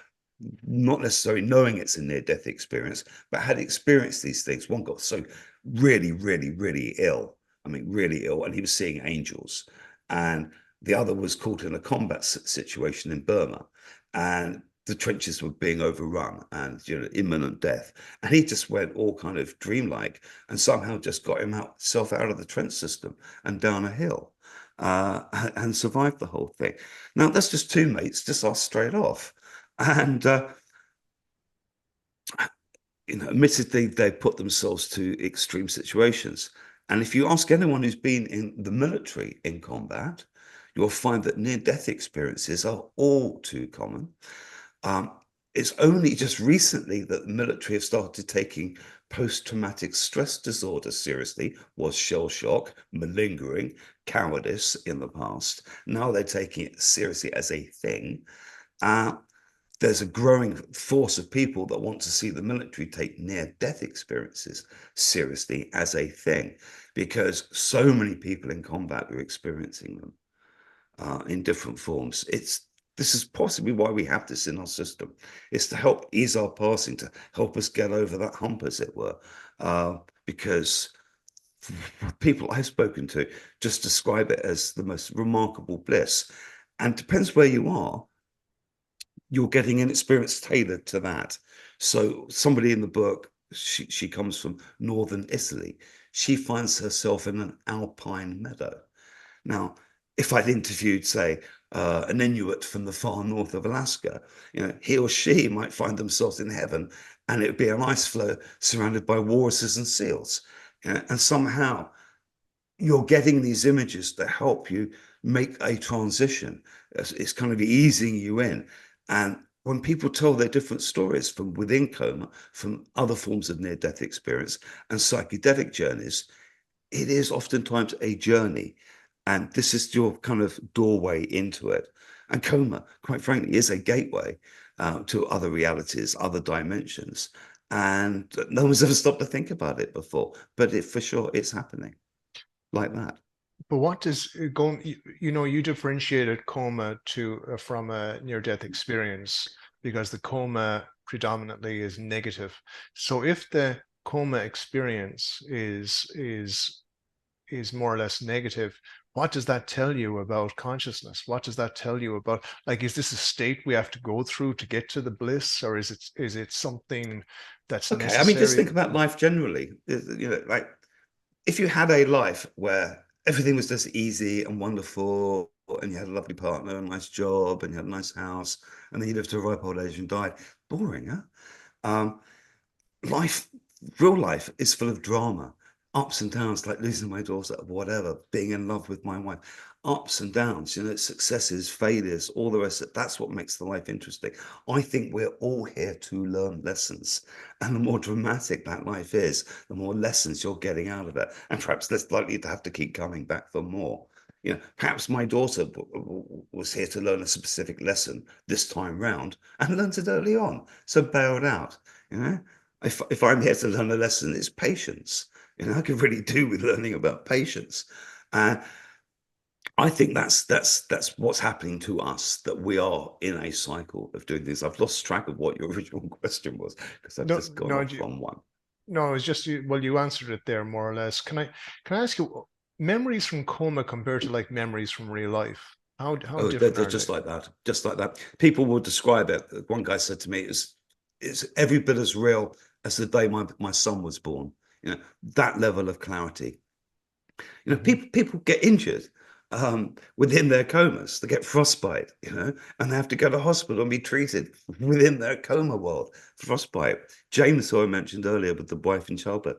not necessarily knowing it's a near-death experience, but had experienced these things. One got so really, really, really ill. I mean, really ill, and he was seeing angels. And the other was caught in a combat situation in Burma, and the trenches were being overrun, and imminent death. And he just went all kind of dreamlike, and somehow just got himself out of the trench system and down a hill, and survived the whole thing. Now that's just two mates, just asked straight off, and admittedly, they put themselves to extreme situations. And if you ask anyone who's been in the military in combat, you'll find that near-death experiences are all too common. Um, it's only just recently that the military have started taking post-traumatic stress disorder seriously. Was shell shock, malingering, cowardice in the past. Now they're taking it seriously as a thing. There's a growing force of people that want to see the military take near-death experiences seriously as a thing, because so many people in combat are experiencing them in different forms. This is possibly why we have this in our system. It's to help ease our passing, to help us get over that hump, as it were, because people I've spoken to just describe it as the most remarkable bliss. And depends where you are, you're getting an experience tailored to that. So somebody in the book, she comes from northern Italy. She finds herself in an alpine meadow. Now, if I'd interviewed, say, an Inuit from the far north of Alaska, he or she might find themselves in heaven, and it would be an ice floe surrounded by walruses and seals. And somehow you're getting these images to help you make a transition. It's kind of easing you in. And when people tell their different stories from within coma, from other forms of near-death experience and psychedelic journeys, it is oftentimes a journey. And this is your kind of doorway into it. And coma, quite frankly, is a gateway to other realities, other dimensions. And no one's ever stopped to think about it before, but for sure, it's happening like that. But what does going, you differentiated coma from a near-death experience because the coma predominantly is negative. So if the coma experience is more or less negative, what does that tell you about consciousness? What does that tell you about, like, is this a state we have to go through to get to the bliss, or is it something that's Okay, I mean, just think necessary? about life generally. Like if you had a life where everything was just easy and wonderful, and you had a lovely partner, a nice job, and you had a nice house, and then you lived to a ripe old age and died. Boring, huh? Um, life, real life is full of drama, ups and downs, like losing my daughter, whatever, being in love with my wife, ups and downs, successes, failures, all the rest of it. That's what makes the life interesting. I think we're all here to learn lessons. And the more dramatic that life is, the more lessons you're getting out of it. And perhaps less likely to have to keep coming back for more. Perhaps my daughter was here to learn a specific lesson this time round and learned it early on, so bailed out. You know, if I'm here to learn a lesson, it's patience. I could really do with learning about patience. Uh, I think that's what's happening to us, that we are in a cycle of doing things. I've lost track of what your original question was because I've No, just gone no, off on one. no, it's just well, you answered it there more or less. Can I ask you, memories from coma compared to like memories from real life? How Oh, they're, different they're are they? just like that, just like that. People will describe it. One guy said to me, it's every bit as real as the day my son was born. That level of clarity. Hmm. People get injured. within their comas. They get frostbite, and they have to go to hospital and be treated within their coma world. Frostbite. James, who I mentioned earlier with the wife in childbirth,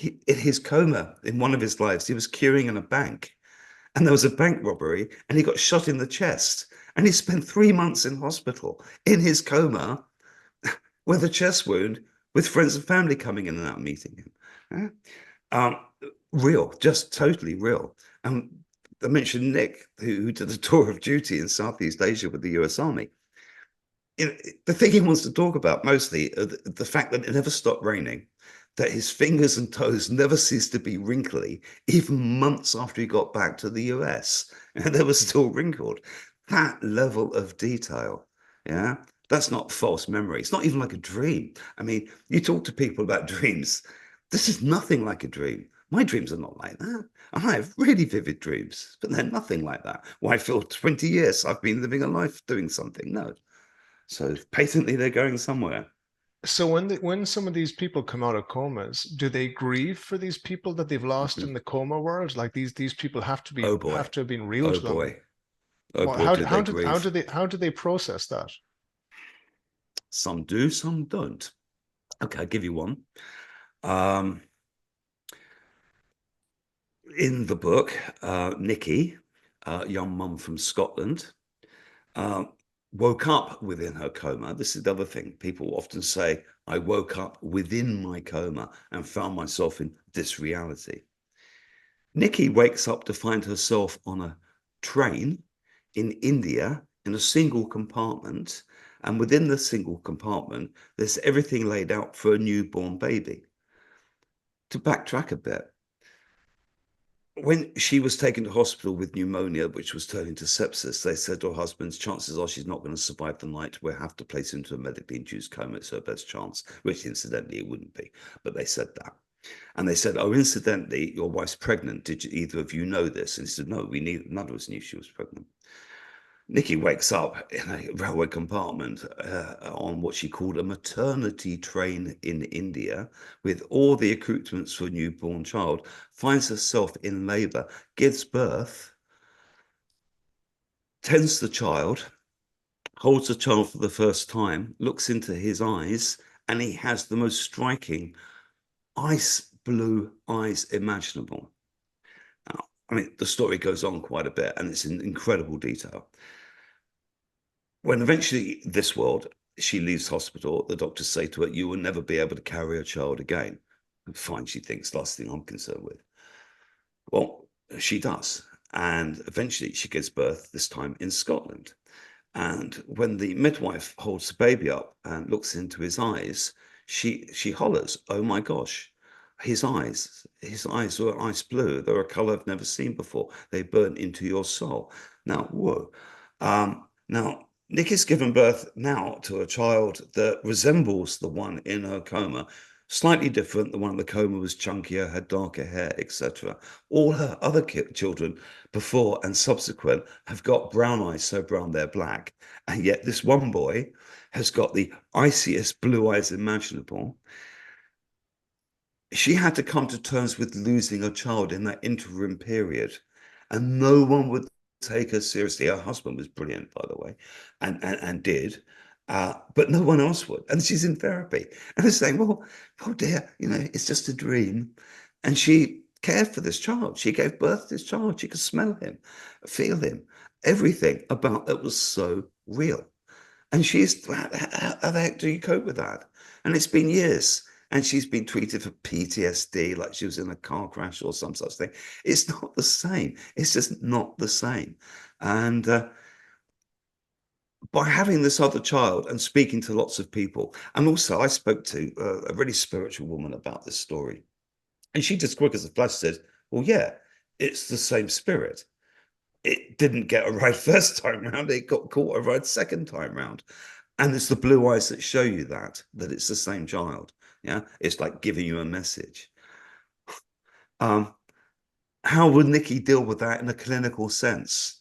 in his coma, in one of his lives, he was queuing in a bank, and there was a bank robbery, and he got shot in the chest, and he spent 3 months in hospital in his coma with a chest wound, with friends and family coming in and out meeting him. Um, Real, just totally real. And I mentioned Nick, who did a tour of duty in Southeast Asia with the US Army. The thing he wants to talk about mostly the fact that it never stopped raining, that his fingers and toes never ceased to be wrinkly, even months after he got back to the US, and they were still wrinkled. That level of detail, yeah, that's not false memory. It's not even like a dream. I mean, you talk to people about dreams. This is nothing like a dream. My dreams are not like that. I have really vivid dreams, but they're nothing like that. Why, for 20 years I've been living a life doing something? No. So patently they're going somewhere. So when some of these people come out of comas, do they grieve for these people that they've lost in the coma world? Like these people Oh have boy. to have been real Oh to them. boy. Oh Well, boy, do they grieve. how do they process that? Some do, some don't. Okay, I'll give you one. Um, in the book, Nikki, young mum from Scotland, uh, woke up within her coma. This is the other thing. People often say, I woke up within my coma and found myself in this reality. Nikki wakes up to find herself on a train in India in a single compartment. And within the single compartment, there's everything laid out for a newborn baby. To backtrack a bit, when she was taken to hospital with pneumonia, which was turning to sepsis, they said to her husband, chances are she's not going to survive the night. We'll have to place her into a medically induced coma. It's her best chance, which incidentally it wouldn't be. But they said that. And they said, oh, incidentally, your wife's pregnant. Did either of you know this? And he said, no, none of us knew she was pregnant. Nikki wakes up in a railway compartment on what she called a maternity train in India with all the accoutrements for a newborn child, finds herself in labor, gives birth, tends the child, holds the child for the first time, looks into his eyes, and he has the most striking ice blue eyes imaginable. Now, I mean, the story goes on quite a bit and it's in incredible detail. When eventually this world, she leaves hospital, the doctors say to her, you will never be able to carry a child again. Fine, she thinks, last thing I'm concerned with. Well, she does. And eventually she gives birth, this time in Scotland. And when the midwife holds the baby up and looks into his eyes, she hollers, oh my gosh, his eyes were ice blue. They're a color I've never seen before. They burn into your soul. Now, whoa. Now, Nick has given birth now to a child that resembles the one in her coma, slightly different. The one in the coma was chunkier, had darker hair, etc. All her other children before and subsequent have got brown eyes, so brown they're black. And yet this one boy has got the iciest blue eyes imaginable. She had to come to terms with losing a child in that interim period, and no one would take her seriously. Her husband was brilliant, by the way, and did, but no one else would. And she's in therapy, and they're saying, "Well, oh dear, it's just a dream," and she cared for this child. She gave birth to this child. She could smell him, feel him, everything about it was so real. And how the heck do you cope with that? And it's been years. And she's been treated for PTSD, like she was in a car crash or some such thing. It's not the same. It's just not the same. And by having this other child and speaking to lots of people, and also I spoke to a really spiritual woman about this story. And she just quick as a flash said, well, yeah, it's the same spirit. It didn't get a right first time round. It got caught a right second time round. And it's the blue eyes that show you that it's the same child. Yeah. It's like giving you a message. Um, how would Nikki deal with that in a clinical sense?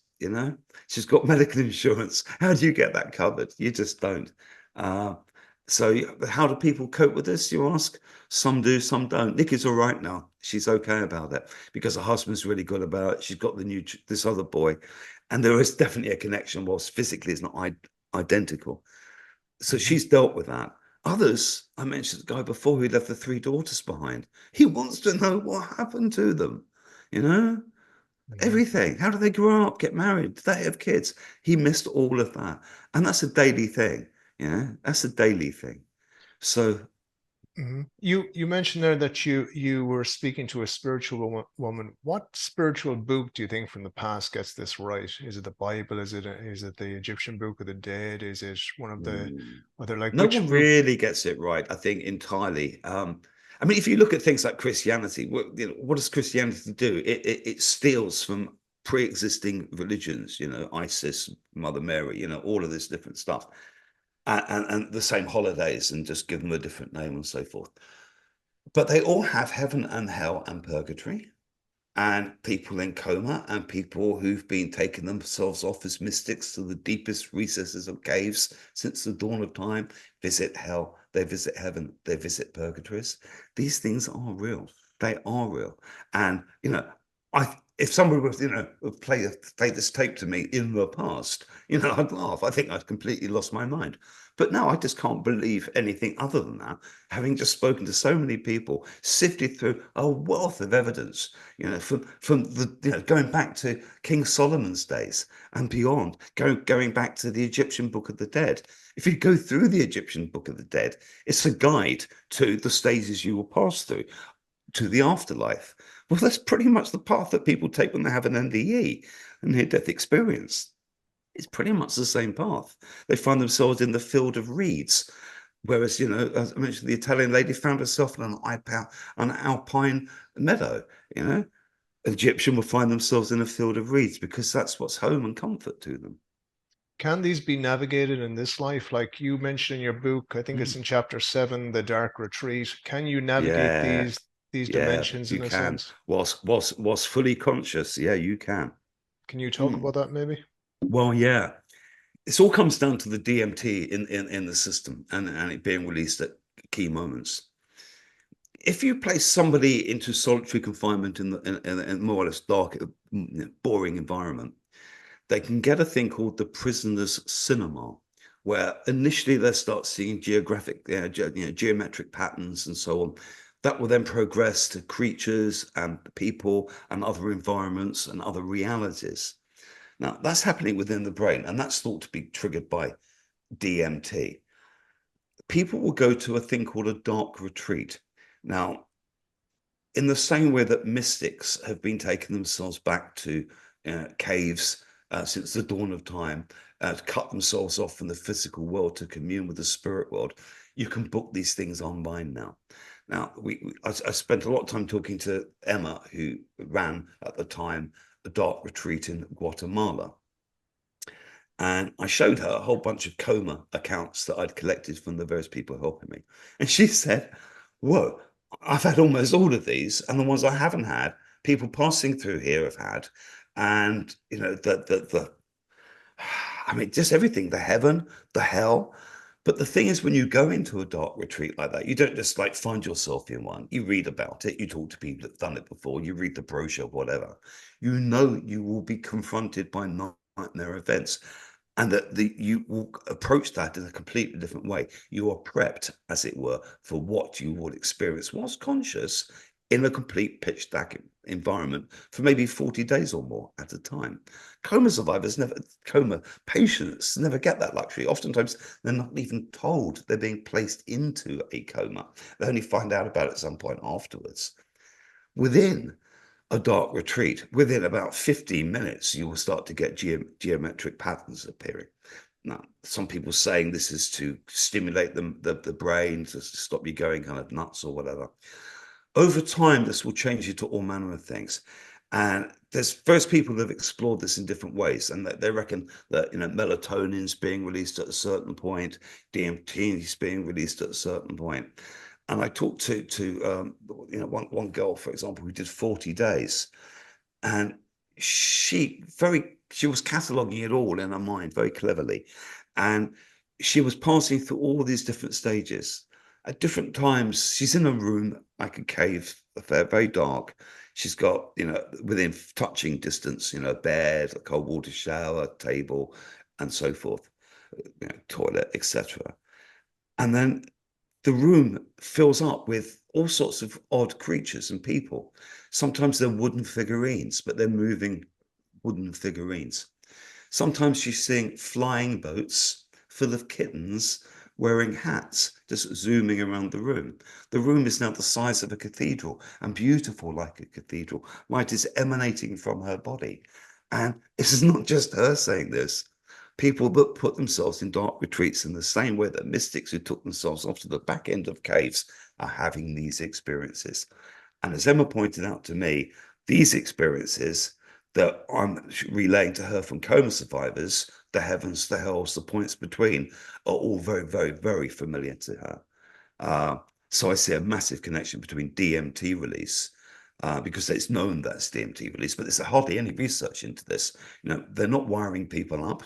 She's got medical insurance. How do you get that covered? You just don't. So how do people cope with this, you ask? Some do, some don't. Nikki's all right now. She's okay about it because her husband's really good about it. She's got this other boy, and there is definitely a connection. Whilst physically it's not identical, so Mhm. she's dealt with that. Others, I mentioned the guy before who left the three daughters behind. He wants to know what happened to them. You know, Mhm. everything. How do they grow up, get married? Do they have kids? He missed all of that, and that's a daily thing. You know, that's a daily thing. So You mentioned there that you were speaking to a spiritual woman. What spiritual book do you think from the past gets this right? Is it the Bible? Is it the Egyptian Book of the Dead? Is it one of the mm, other, like, no which one book? really gets it right, I think, entirely. I mean, if you look at things like Christianity, what does Christianity do? It steals from pre-existing religions, ISIS, Mother Mary, all of this different stuff, and the same holidays, and just give them a different name and so forth. But they all have heaven and hell and purgatory, and people in coma, and people who've been taking themselves off as mystics to the deepest recesses of caves since the dawn of time visit hell, they visit heaven, they visit purgatories. These things are real. They are real. And if somebody was, would play this tape to me in the past, I'd laugh. I think I'd completely lost my mind. But now I just can't believe anything other than that, having just spoken to so many people, sifted through a wealth of evidence, from the going back to King Solomon's days and beyond, going back to the Egyptian Book of the Dead. If you go through the Egyptian Book of the Dead, it's a guide to the stages you will pass through to the afterlife. Well, that's pretty much the path that people take when they have an NDE, a near-death experience. It's pretty much the same path. They find themselves in the field of reeds. Whereas, as I mentioned, the Italian lady found herself in an alpine meadow, you know. Egyptian will find themselves in a field of reeds because that's what's home and comfort to them. Can these be navigated in this life? Like you mentioned in your book, I think it's Mm. in chapter 7, The Dark Retreat. Can you navigate Yeah, these yeah, dimensions you in a can. sense? Whilst fully conscious, yeah, you can. Can you talk Mm. about that maybe? Well, yeah. It all comes down to the DMT in the system and it being released at key moments. If you place somebody into solitary confinement in more or less dark, boring environment, they can get a thing called the prisoner's cinema, where initially they start seeing geometric patterns and so on. That will then progress to creatures and people and other environments and other realities. Now, that's happening within the brain, and that's thought to be triggered by DMT. People will go to a thing called a dark retreat. Now, in the same way that mystics have been taking themselves back to caves since the dawn of time, to cut themselves off from the physical world to commune with the spirit world, you can book these things online now. Now, I spent a lot of time talking to Emma, who ran at the time a dark retreat in Guatemala. And I showed her a whole bunch of coma accounts that I'd collected from the various people helping me. And she said, whoa, I've had almost all of these. And the ones I haven't had, people passing through here have had. And, I mean, just everything, the heaven, the hell. But the thing is, when you go into a dark retreat like that, you don't just like find yourself in one. You read about it, you talk to people that've done it before, you read the brochure, whatever. You know you will be confronted by nightmare events and that you will approach that in a completely different way. You are prepped, as it were, for what you will experience whilst conscious in a complete pitch dark environment for maybe 40 days or more at a time. Coma patients never get that luxury. Oftentimes, they're not even told they're being placed into a coma. They only find out about it at some point afterwards. Within a dark retreat, within about 15 minutes, you will start to get geometric patterns appearing. Now, some people saying this is to stimulate the brain to stop you going kind of nuts or whatever. Over time, this will change you to all manner of things. And there's various people that have explored this in different ways, and they reckon that melatonin's being released at a certain point, DMT is being released at a certain point. And I talked to one girl, for example, who did 40 days, and she was cataloging it all in her mind very cleverly, and she was passing through all these different stages. At different times, she's in a room like a cave, very dark. She's got, within touching distance, a bed, a cold water shower, table, and so forth, toilet, etc. And then the room fills up with all sorts of odd creatures and people. Sometimes they're wooden figurines, but they're moving wooden figurines. Sometimes she's seeing flying boats full of kittens wearing hats, just zooming around the room. The room is now the size of a cathedral and beautiful like a cathedral. Light is emanating from her body. And this is not just her saying this. People that put themselves in dark retreats in the same way that mystics who took themselves off to the back end of caves are having these experiences. And as Emma pointed out to me, these experiences that I'm relaying to her from coma survivors, the heavens, the hells, the points between, are all very, very, very familiar to her. So I see a massive connection between DMT release, because it's known that's DMT release, but there's hardly any research into this. They're not wiring people up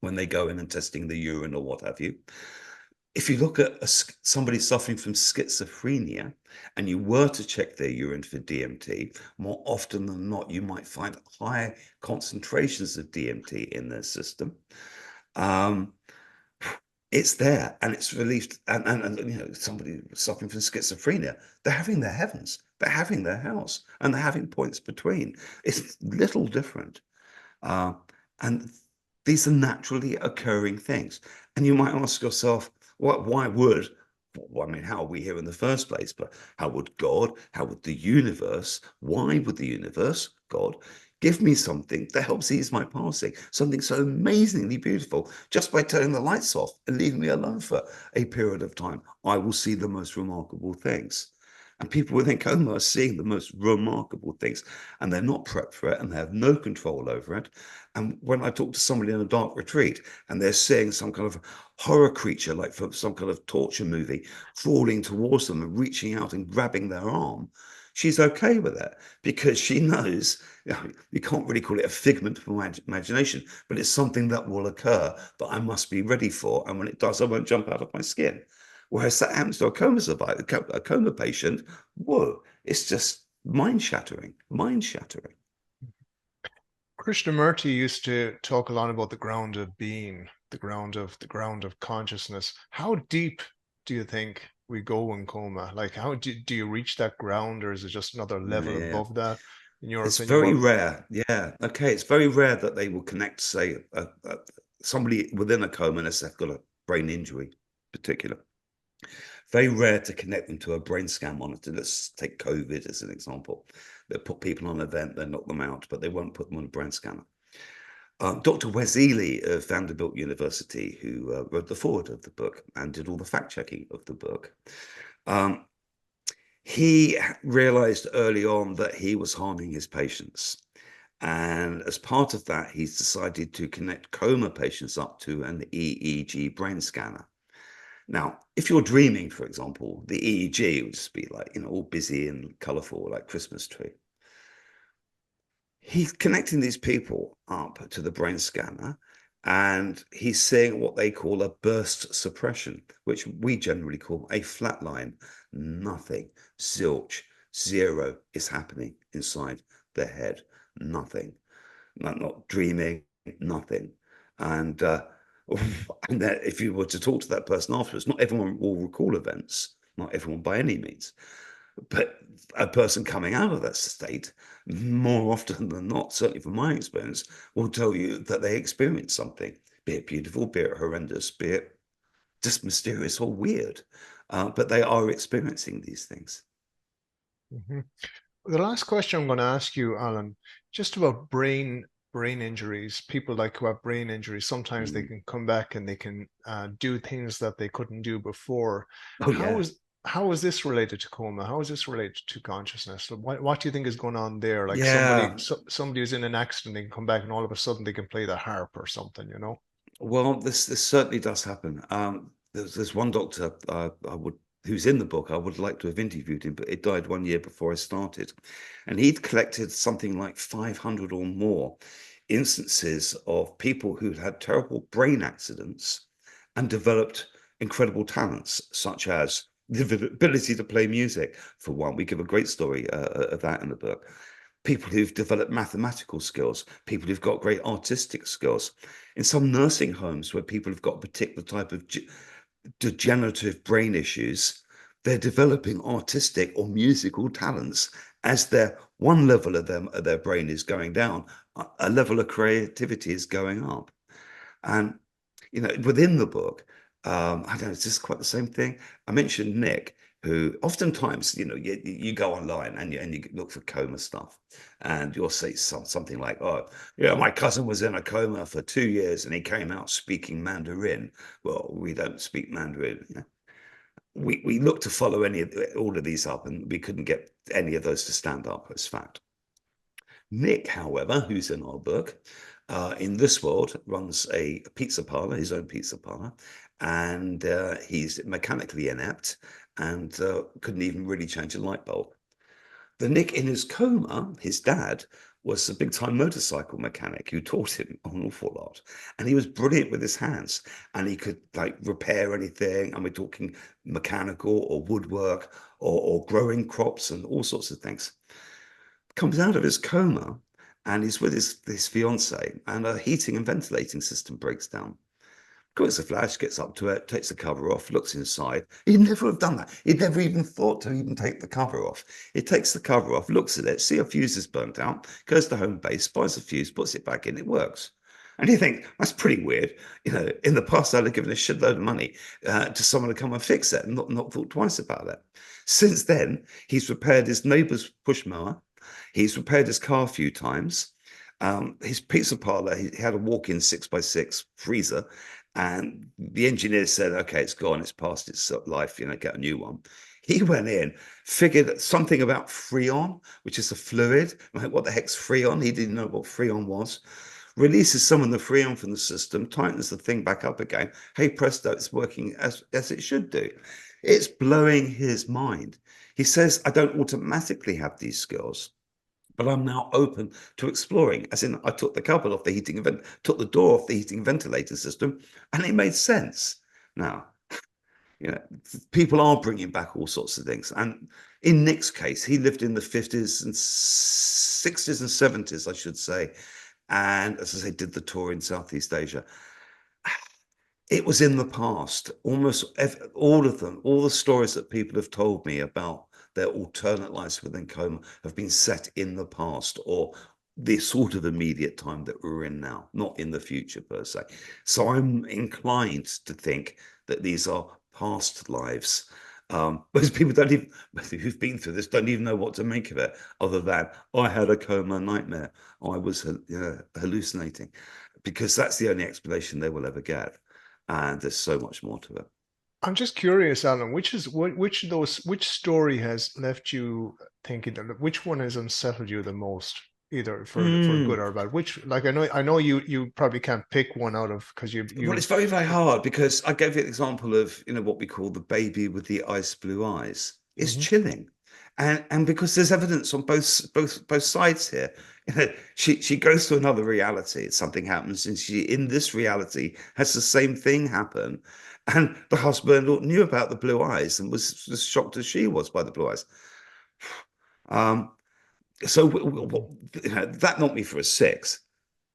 when they go in and testing the urine or what have you. If you look at somebody suffering from schizophrenia and you were to check their urine for DMT, more often than not, you might find high concentrations of DMT in their system. It's there and it's released. And somebody suffering from schizophrenia, they're having their heavens, they're having their hells, and they're having points between. It's little different. And these are naturally occurring things. And you might ask yourself, why would, well, I mean, how are we here in the first place? But how would God, how would the universe, why would the universe, God, give me something that helps ease my passing, something so amazingly beautiful, just by turning the lights off and leaving me alone for a period of time? I will see the most remarkable things. And people within coma are seeing the most remarkable things, and they're not prepped for it, and they have no control over it. And when I talk to somebody in a dark retreat, and they're seeing some kind of horror creature, like from some kind of torture movie, crawling towards them and reaching out and grabbing their arm, she's okay with it because she knows, you can't really call it a figment of my imagination, but it's something that will occur that I must be ready for. And when it does, I won't jump out of my skin. Whereas that happens to a coma survivor, a coma patient, whoa, it's just mind shattering, mind shattering. Krishnamurti used to talk a lot about the ground of being, the ground of consciousness. How deep do you think we go in coma? Like, how do you reach that ground, or is it just another level Yeah, above that? In your it's opinion, very what? rare. Yeah, okay, it's very rare that they will connect, say, somebody within a coma unless they've got a brain injury, particular. Very rare to connect them to a brain scan monitor. Let's take COVID as an example. They put people on an event, they knock them out, but they won't put them on a brain scanner. Dr. Wes Ely of Vanderbilt University, who wrote the foreword of the book and did all the fact checking of the book, um, he realized early on that he was harming his patients. And as part of that, he's decided to connect coma patients up to an EEG brain scanner. Now, if you're dreaming, for example, the EEG would just be like, all busy and colorful, like Christmas tree. He's connecting these people up to the brain scanner, and he's seeing what they call a burst suppression, which we generally call a flat line. Nothing, zilch, zero is happening inside the head. Nothing, not dreaming, nothing. And and that if you were to talk to that person afterwards, not everyone will recall events, not everyone by any means, but a person coming out of that state, more often than not, certainly from my experience, will tell you that they experienced something, be it beautiful, be it horrendous, be it just mysterious or weird. But they are experiencing these things. Mhm. The last question I'm going to ask you, Alan, just about brain injuries. People like who have brain injuries, sometimes they Mm. can come back and they can do things that they couldn't do before. Oh, How yeah. is how is this related to coma? How is this related to consciousness? So what do you think is going on there? Like Yeah. somebody who's in an accident, they can come back and all of a sudden they can play the harp or something, you know? Well, this certainly does happen. There's one doctor I would who's in the book. I would like to have interviewed him, but it died 1 year before I started, and he'd collected something like 500 or more instances of people who'd had terrible brain accidents and developed incredible talents, such as the ability to play music, for one. We give a great story of that in the book. People who've developed mathematical skills, people who've got great artistic skills. In some nursing homes where people have got a particular type of degenerative brain issues, they're developing artistic or musical talents as their one level of them of their brain is going down, a level of creativity is going up. And within the book, I don't know, it's just quite the same thing. I mentioned Nick, who oftentimes, you go online and you look for coma stuff, and you'll say something like, "Oh, yeah, my cousin was in a coma for 2 years and he came out speaking Mandarin." Well, we don't speak Mandarin. We looked to follow all of these up, and we couldn't get any of those to stand up as fact. Nick, however, who's in our book, in this world runs a pizza parlor, his own pizza parlor, and he's mechanically inept and couldn't even really change a light bulb. The Nick in his coma, his dad, was a big-time motorcycle mechanic who taught him an awful lot. And he was brilliant with his hands, and he could repair anything. And we're talking mechanical or woodwork or growing crops and all sorts of things. Comes out of his coma and he's with his fiance, and a heating and ventilating system breaks down. Quick a flash, gets up to it, takes the cover off, looks inside. He'd never have done that. He'd never even thought to even take the cover off. He takes the cover off, looks at it, see a fuse is burnt out, goes to home base, buys a fuse, puts it back in, it works. And you think, that's pretty weird. In the past, I'd have given a shitload of money to someone to come and fix it and not thought twice about it. Since then, he's repaired his neighbour's push mower. He's repaired his car a few times. His pizza parlor, he had a walk-in 6x6 freezer, and the engineer said, "Okay, it's gone, it's past its life, get a new one." He went in, figured something about Freon, which is a fluid. Like, what the heck's Freon? He didn't know what Freon was. Releases some of the Freon from the system, tightens the thing back up again. Hey, presto, it's working as it should do. It's blowing his mind. He says, "I don't automatically have these skills, but I'm now open to exploring." As in, I took the cupboard off the heating event, took the door off the heating ventilator system, and it made sense. Now, people are bringing back all sorts of things. And in Nick's case, he lived in the 50s and 60s and 70s, I should say. And as I say, did the tour in Southeast Asia. It was in the past. Almost all of them, all the stories that people have told me about their alternate lives within coma have been set in the past, or the sort of immediate time that we're in now, not in the future per se. So I'm inclined to think that these are past lives. Most people who've been through this don't even know what to make of it, other than, "I had a coma nightmare. I was hallucinating," because that's the only explanation they will ever get. And there's so much more to it. I'm just curious, Alan, which story has left you thinking that which one has unsettled you the most, either for good or bad? Which, like, I know you probably can't pick one out of, because Well, it's very, very hard, because I gave you the example of, what we call the baby with the ice blue eyes. It's Mhm, chilling. And because there's evidence on both sides here. She goes to another reality. Something happens, and she, in this reality, has the same thing happen. And the husband knew about the blue eyes and was as shocked as she was by the blue eyes. Um, so that knocked me for a 6.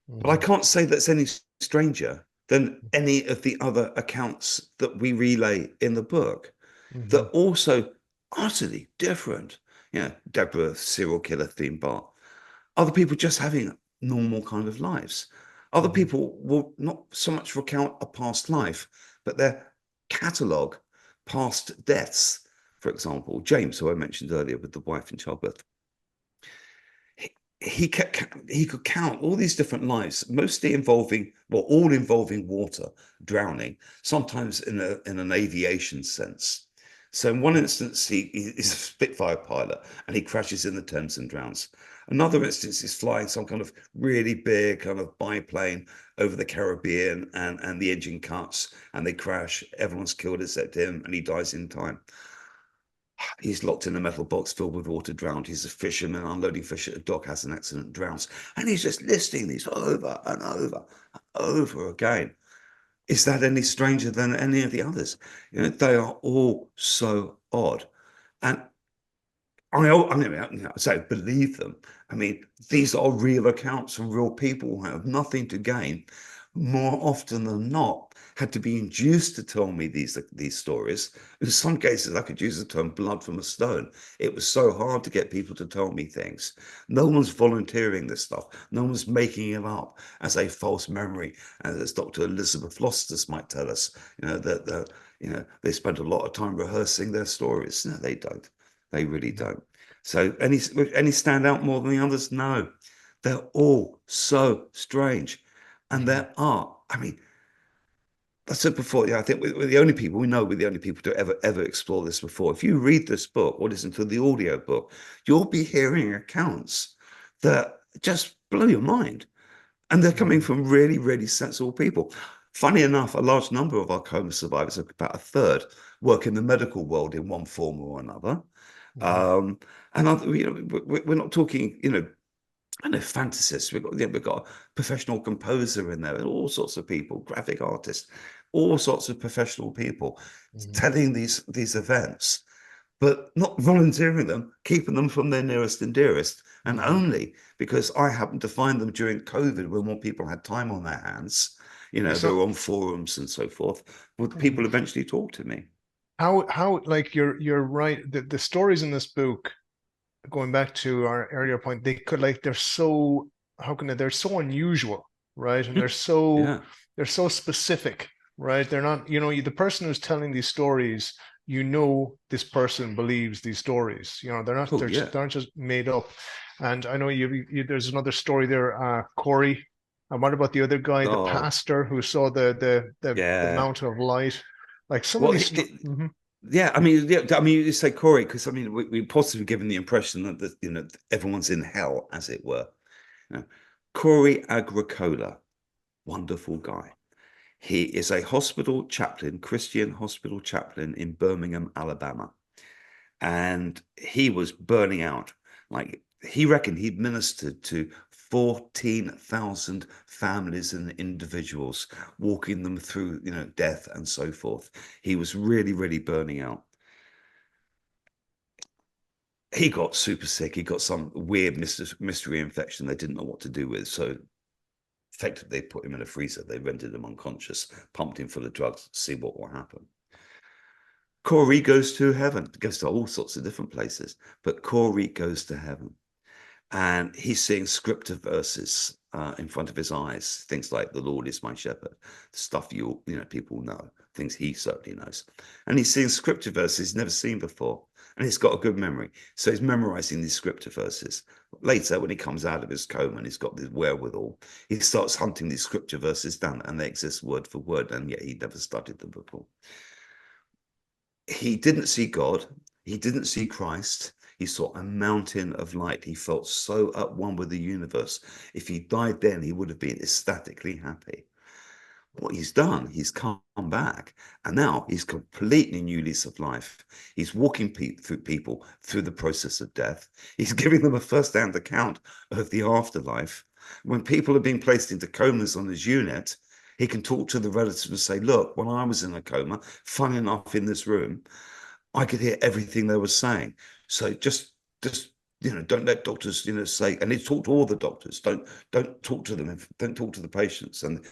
But I mhm, can't say that's any stranger than any of the other accounts that we relay in the book. They're mhm, also utterly different. Deborah, serial killer theme bar. Other people just having normal kind of lives. Other mhm, people will not so much recount a past life, but their catalogue past deaths. For example, James, who I mentioned earlier with the wife in childbirth, he could count all these different lives, mostly involving, well, all involving water, drowning, sometimes in an aviation sense. So in one instance, he's a Spitfire pilot and he crashes in the Thames and drowns. Another instance, he's flying some kind of really big kind of biplane over the Caribbean, and the engine cuts and they crash. Everyone's killed except him, and he dies in time. He's locked in a metal box filled with water, drowned. He's a fisherman unloading fish at a dock, has an accident, drowns. And he's just listing these over and over and over again. Is that any stranger than any of the others? You know, they are all so odd. And I mean, I say believe them. I mean, these are real accounts from real people who have nothing to gain. More often than not, had to be induced to tell me these stories. In some cases, I could use the term "blood from a stone." It was so hard to get people to tell me things. No one's volunteering this stuff. No one's making it up as a false memory, as Dr. Elizabeth Lostis might tell us. They spend a lot of time rehearsing their stories. No, they don't. They really don't. So any stand out more than the others? No. They're all so strange. And Mm-hmm. there are, I mean, I said before, yeah, I think we're the only people, we know we're the only people to ever explore this before. If you read this book or listen to the audio book, you'll be hearing accounts that just blow your mind. And they're coming Mm-hmm. from really, really sensible people. Funny enough, a large number of our coma survivors, about a third, work in the medical world in one form or another. Mm-hmm. Um, we're not talking, I know fantasists. We've got a professional composer in there, and all sorts of people, graphic artists, all sorts of professional people Mm-hmm. telling these events, but not volunteering them, keeping them from their nearest and dearest, and Mm-hmm. only because I happened to find them during COVID when more people had time on their hands. They So were on forums and so forth. Would mhm. people eventually talk to me? How like you're right. The stories in this book, going back to our earlier point, they could like they're so how can they're so unusual, right? And Yeah. they're so specific, right? They're not, the person who's telling these stories, this person believes these stories. Oh, yeah. They're not just made up. And I know there's another story there, Corey. And what about the other guy, the Oh, pastor who saw the yeah. mountain of light? Like some of Well, these. Mhm. yeah, I mean, you say Corey because I mean, we possibly given the impression that everyone's in hell, as it were. You know, Corey Agricola, wonderful guy. He is a hospital chaplain, Christian hospital chaplain in Birmingham, Alabama, and he was burning out. Like he reckoned he'd ministered to 14,000 families and individuals, walking them through, death and so forth. He was really, really burning out. He got super sick. He got some weird mystery infection they didn't know what to do with. So effectively, they put him in a freezer. They rendered him unconscious, pumped him full of drugs to see what will happen. Corey goes to heaven, goes to all sorts of different places, but Corey goes to heaven. And he's seeing scripture verses in front of his eyes, things like "The Lord is my shepherd," stuff people know, things he certainly knows, and he's seeing scripture verses he's never seen before, and he's got a good memory, so he's memorizing these scripture verses. Later, when he comes out of his coma and he's got this wherewithal, he starts hunting these scripture verses down, and they exist word for word, and yet he'd never studied them before. He didn't see God. He didn't see Christ. He saw a mountain of light. He felt so at one with the universe. If he died then, he would have been ecstatically happy. What he's done, he's come back, and now he's completely new lease of life. He's walking through people through the process of death. He's giving them a first-hand account of the afterlife. When people are being placed into comas on his unit, he can talk to the relatives and say, "Look, when I was in a coma, fun enough in this room, I could hear everything they were saying. So just don't let doctors, say." And he talked to all the doctors. Don't talk to them. Don't talk to the patients. And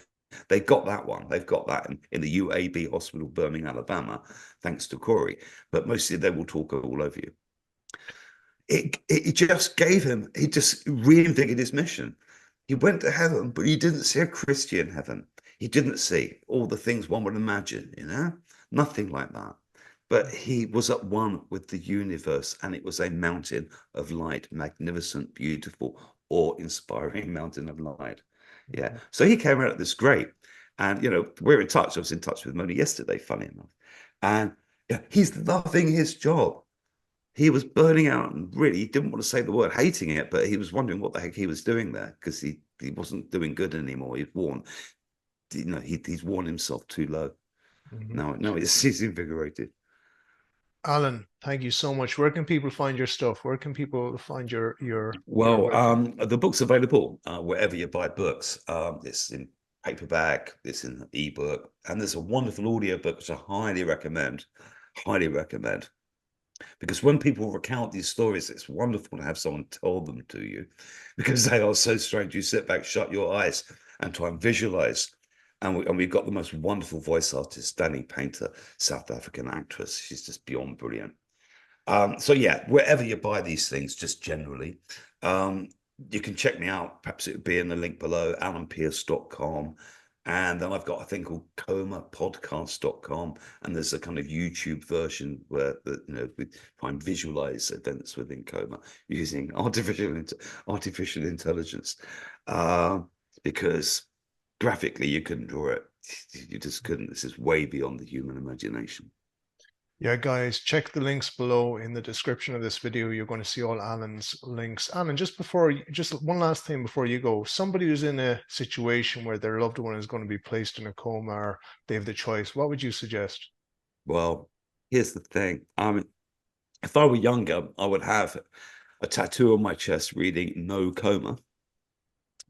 they got that one. They've got that in the UAB hospital, Birmingham, Alabama, thanks to Corey. But mostly they will talk all over you. It just gave him. He just reinvigorated his mission. He went to heaven, but he didn't see a Christian heaven. He didn't see all the things one would imagine. Nothing like that. But he was at one with the universe, and it was a mountain of light, magnificent, beautiful, awe-inspiring mountain of light. Yeah. Mhm. So he came out of this great, and we're in touch. I was in touch with him only yesterday, funny enough, and yeah, he's loving his job. He was burning out and really didn't want to say the word hating it, but he was wondering what the heck he was doing there because he wasn't doing good anymore. He's worn, he's worn himself too low. Mhm. Now he's invigorated. Alan, thank you so much. Where can people find your stuff? Where can people find your Well, website? the book's available wherever you buy books. It's in paperback, it's in the ebook, and there's a wonderful audiobook which I highly recommend. Highly recommend. Because when people recount these stories, it's wonderful to have someone tell them to you because they are so strange. You sit back, shut your eyes, and try and visualize. And we've got the most wonderful voice artist, Danny Painter, South African actress. She's just beyond brilliant. So yeah, wherever you buy these things, just generally, um, you can check me out. Perhaps it would be in the link below, alanpearce.com. And then I've got a thing called comapodcast.com. And there's a kind of YouTube version where, we try and visualize events within coma using artificial intelligence. Because graphically, you couldn't draw it. You just couldn't. This is way beyond the human imagination. Yeah, guys, check the links below in the description of this video. You're going to see all Alan's links. Alan, just one last thing before you go. Somebody who's in a situation where their loved one is going to be placed in a coma or they have the choice, what would you suggest? Well, here's the thing. If I were younger, I would have a tattoo on my chest reading "No coma."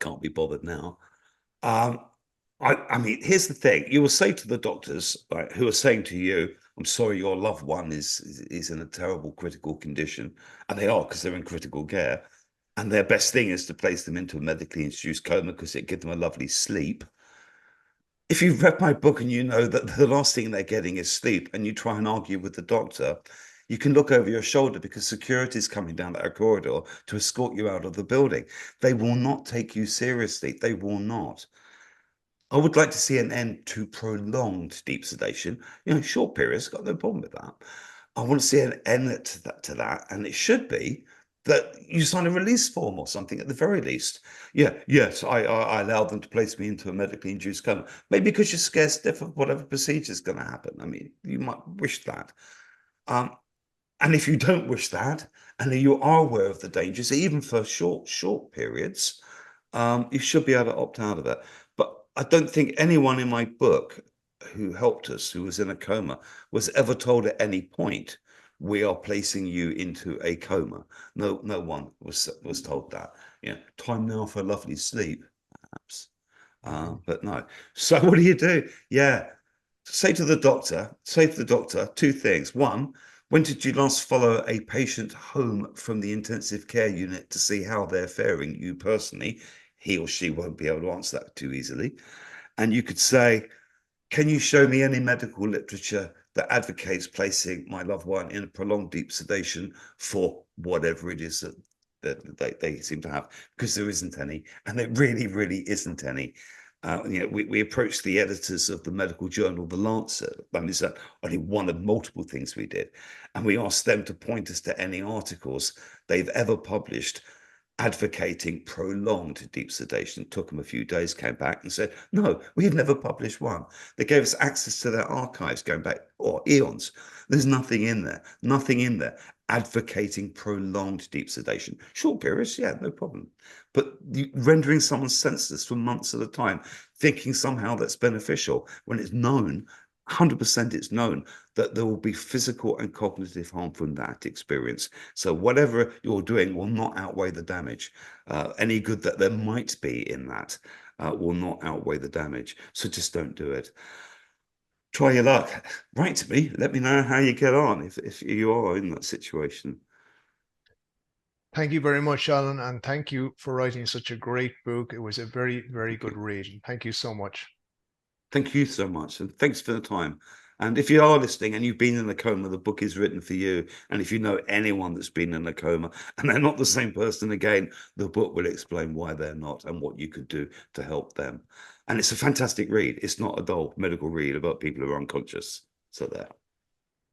Can't be bothered now. Um, I mean, here's the thing: you will say to the doctors, right, who are saying to you, "I'm sorry, your loved one is in a terrible critical condition," and they are because they're in critical care, and their best thing is to place them into a medically induced coma because it gives them a lovely sleep. If you've read my book and you know that the last thing they're getting is sleep, and you try and argue with the doctor, you can look over your shoulder because security is coming down that corridor to escort you out of the building. They will not take you seriously. They will not. I would like to see an end to prolonged deep sedation. Short periods, got no problem with that. I want to see an end to that, and it should be that you sign a release form or something at the very least. Yeah, yes, I allow them to place me into a medically induced coma. Maybe because you're scared stiff of whatever procedure is going to happen. I mean, you might wish that. Um, and if you don't wish that, and you are aware of the dangers, even for short periods, you should be able to opt out of it. But I don't think anyone in my book who helped us, who was in a coma, was ever told at any point, "We are placing you into a coma." No one was told that. Time now for a lovely sleep, perhaps. But no. So what do you do? Yeah. Say to the doctor two things. One, when did you last follow a patient home from the intensive care unit to see how they're faring, you personally? He or she won't be able to answer that too easily. And you could say, can you show me any medical literature that advocates placing my loved one in a prolonged deep sedation for whatever it is that they seem to have? Because there isn't any, and there really, really isn't any. We approached the editors of the medical journal, The Lancet, and it's only one of multiple things we did. And we asked them to point us to any articles they've ever published advocating prolonged deep sedation. It took them a few days, came back and said, no, we've never published one. They gave us access to their archives going back eons. There's nothing in there advocating prolonged deep sedation. Short periods, yeah, no problem. But rendering someone senseless for months at a time, thinking somehow that's beneficial when it's known, 100% it's known that there will be physical and cognitive harm from that experience. So whatever you're doing will not outweigh the damage. Any good that there might be in that will not outweigh the damage. So just don't do it. Try your luck. Write to me. Let me know how you get on if you are in that situation. Thank you very much, Alan, and thank you for writing such a great book. It was a very, very good read. Thank you so much. Thank you so much, and thanks for the time. And if you are listening and you've been in a coma, the book is written for you. And if you know anyone that's been in a coma and they're not the same person again, the book will explain why they're not and what you could do to help them. And it's a fantastic read. It's not a dull medical read about people who are unconscious. So there.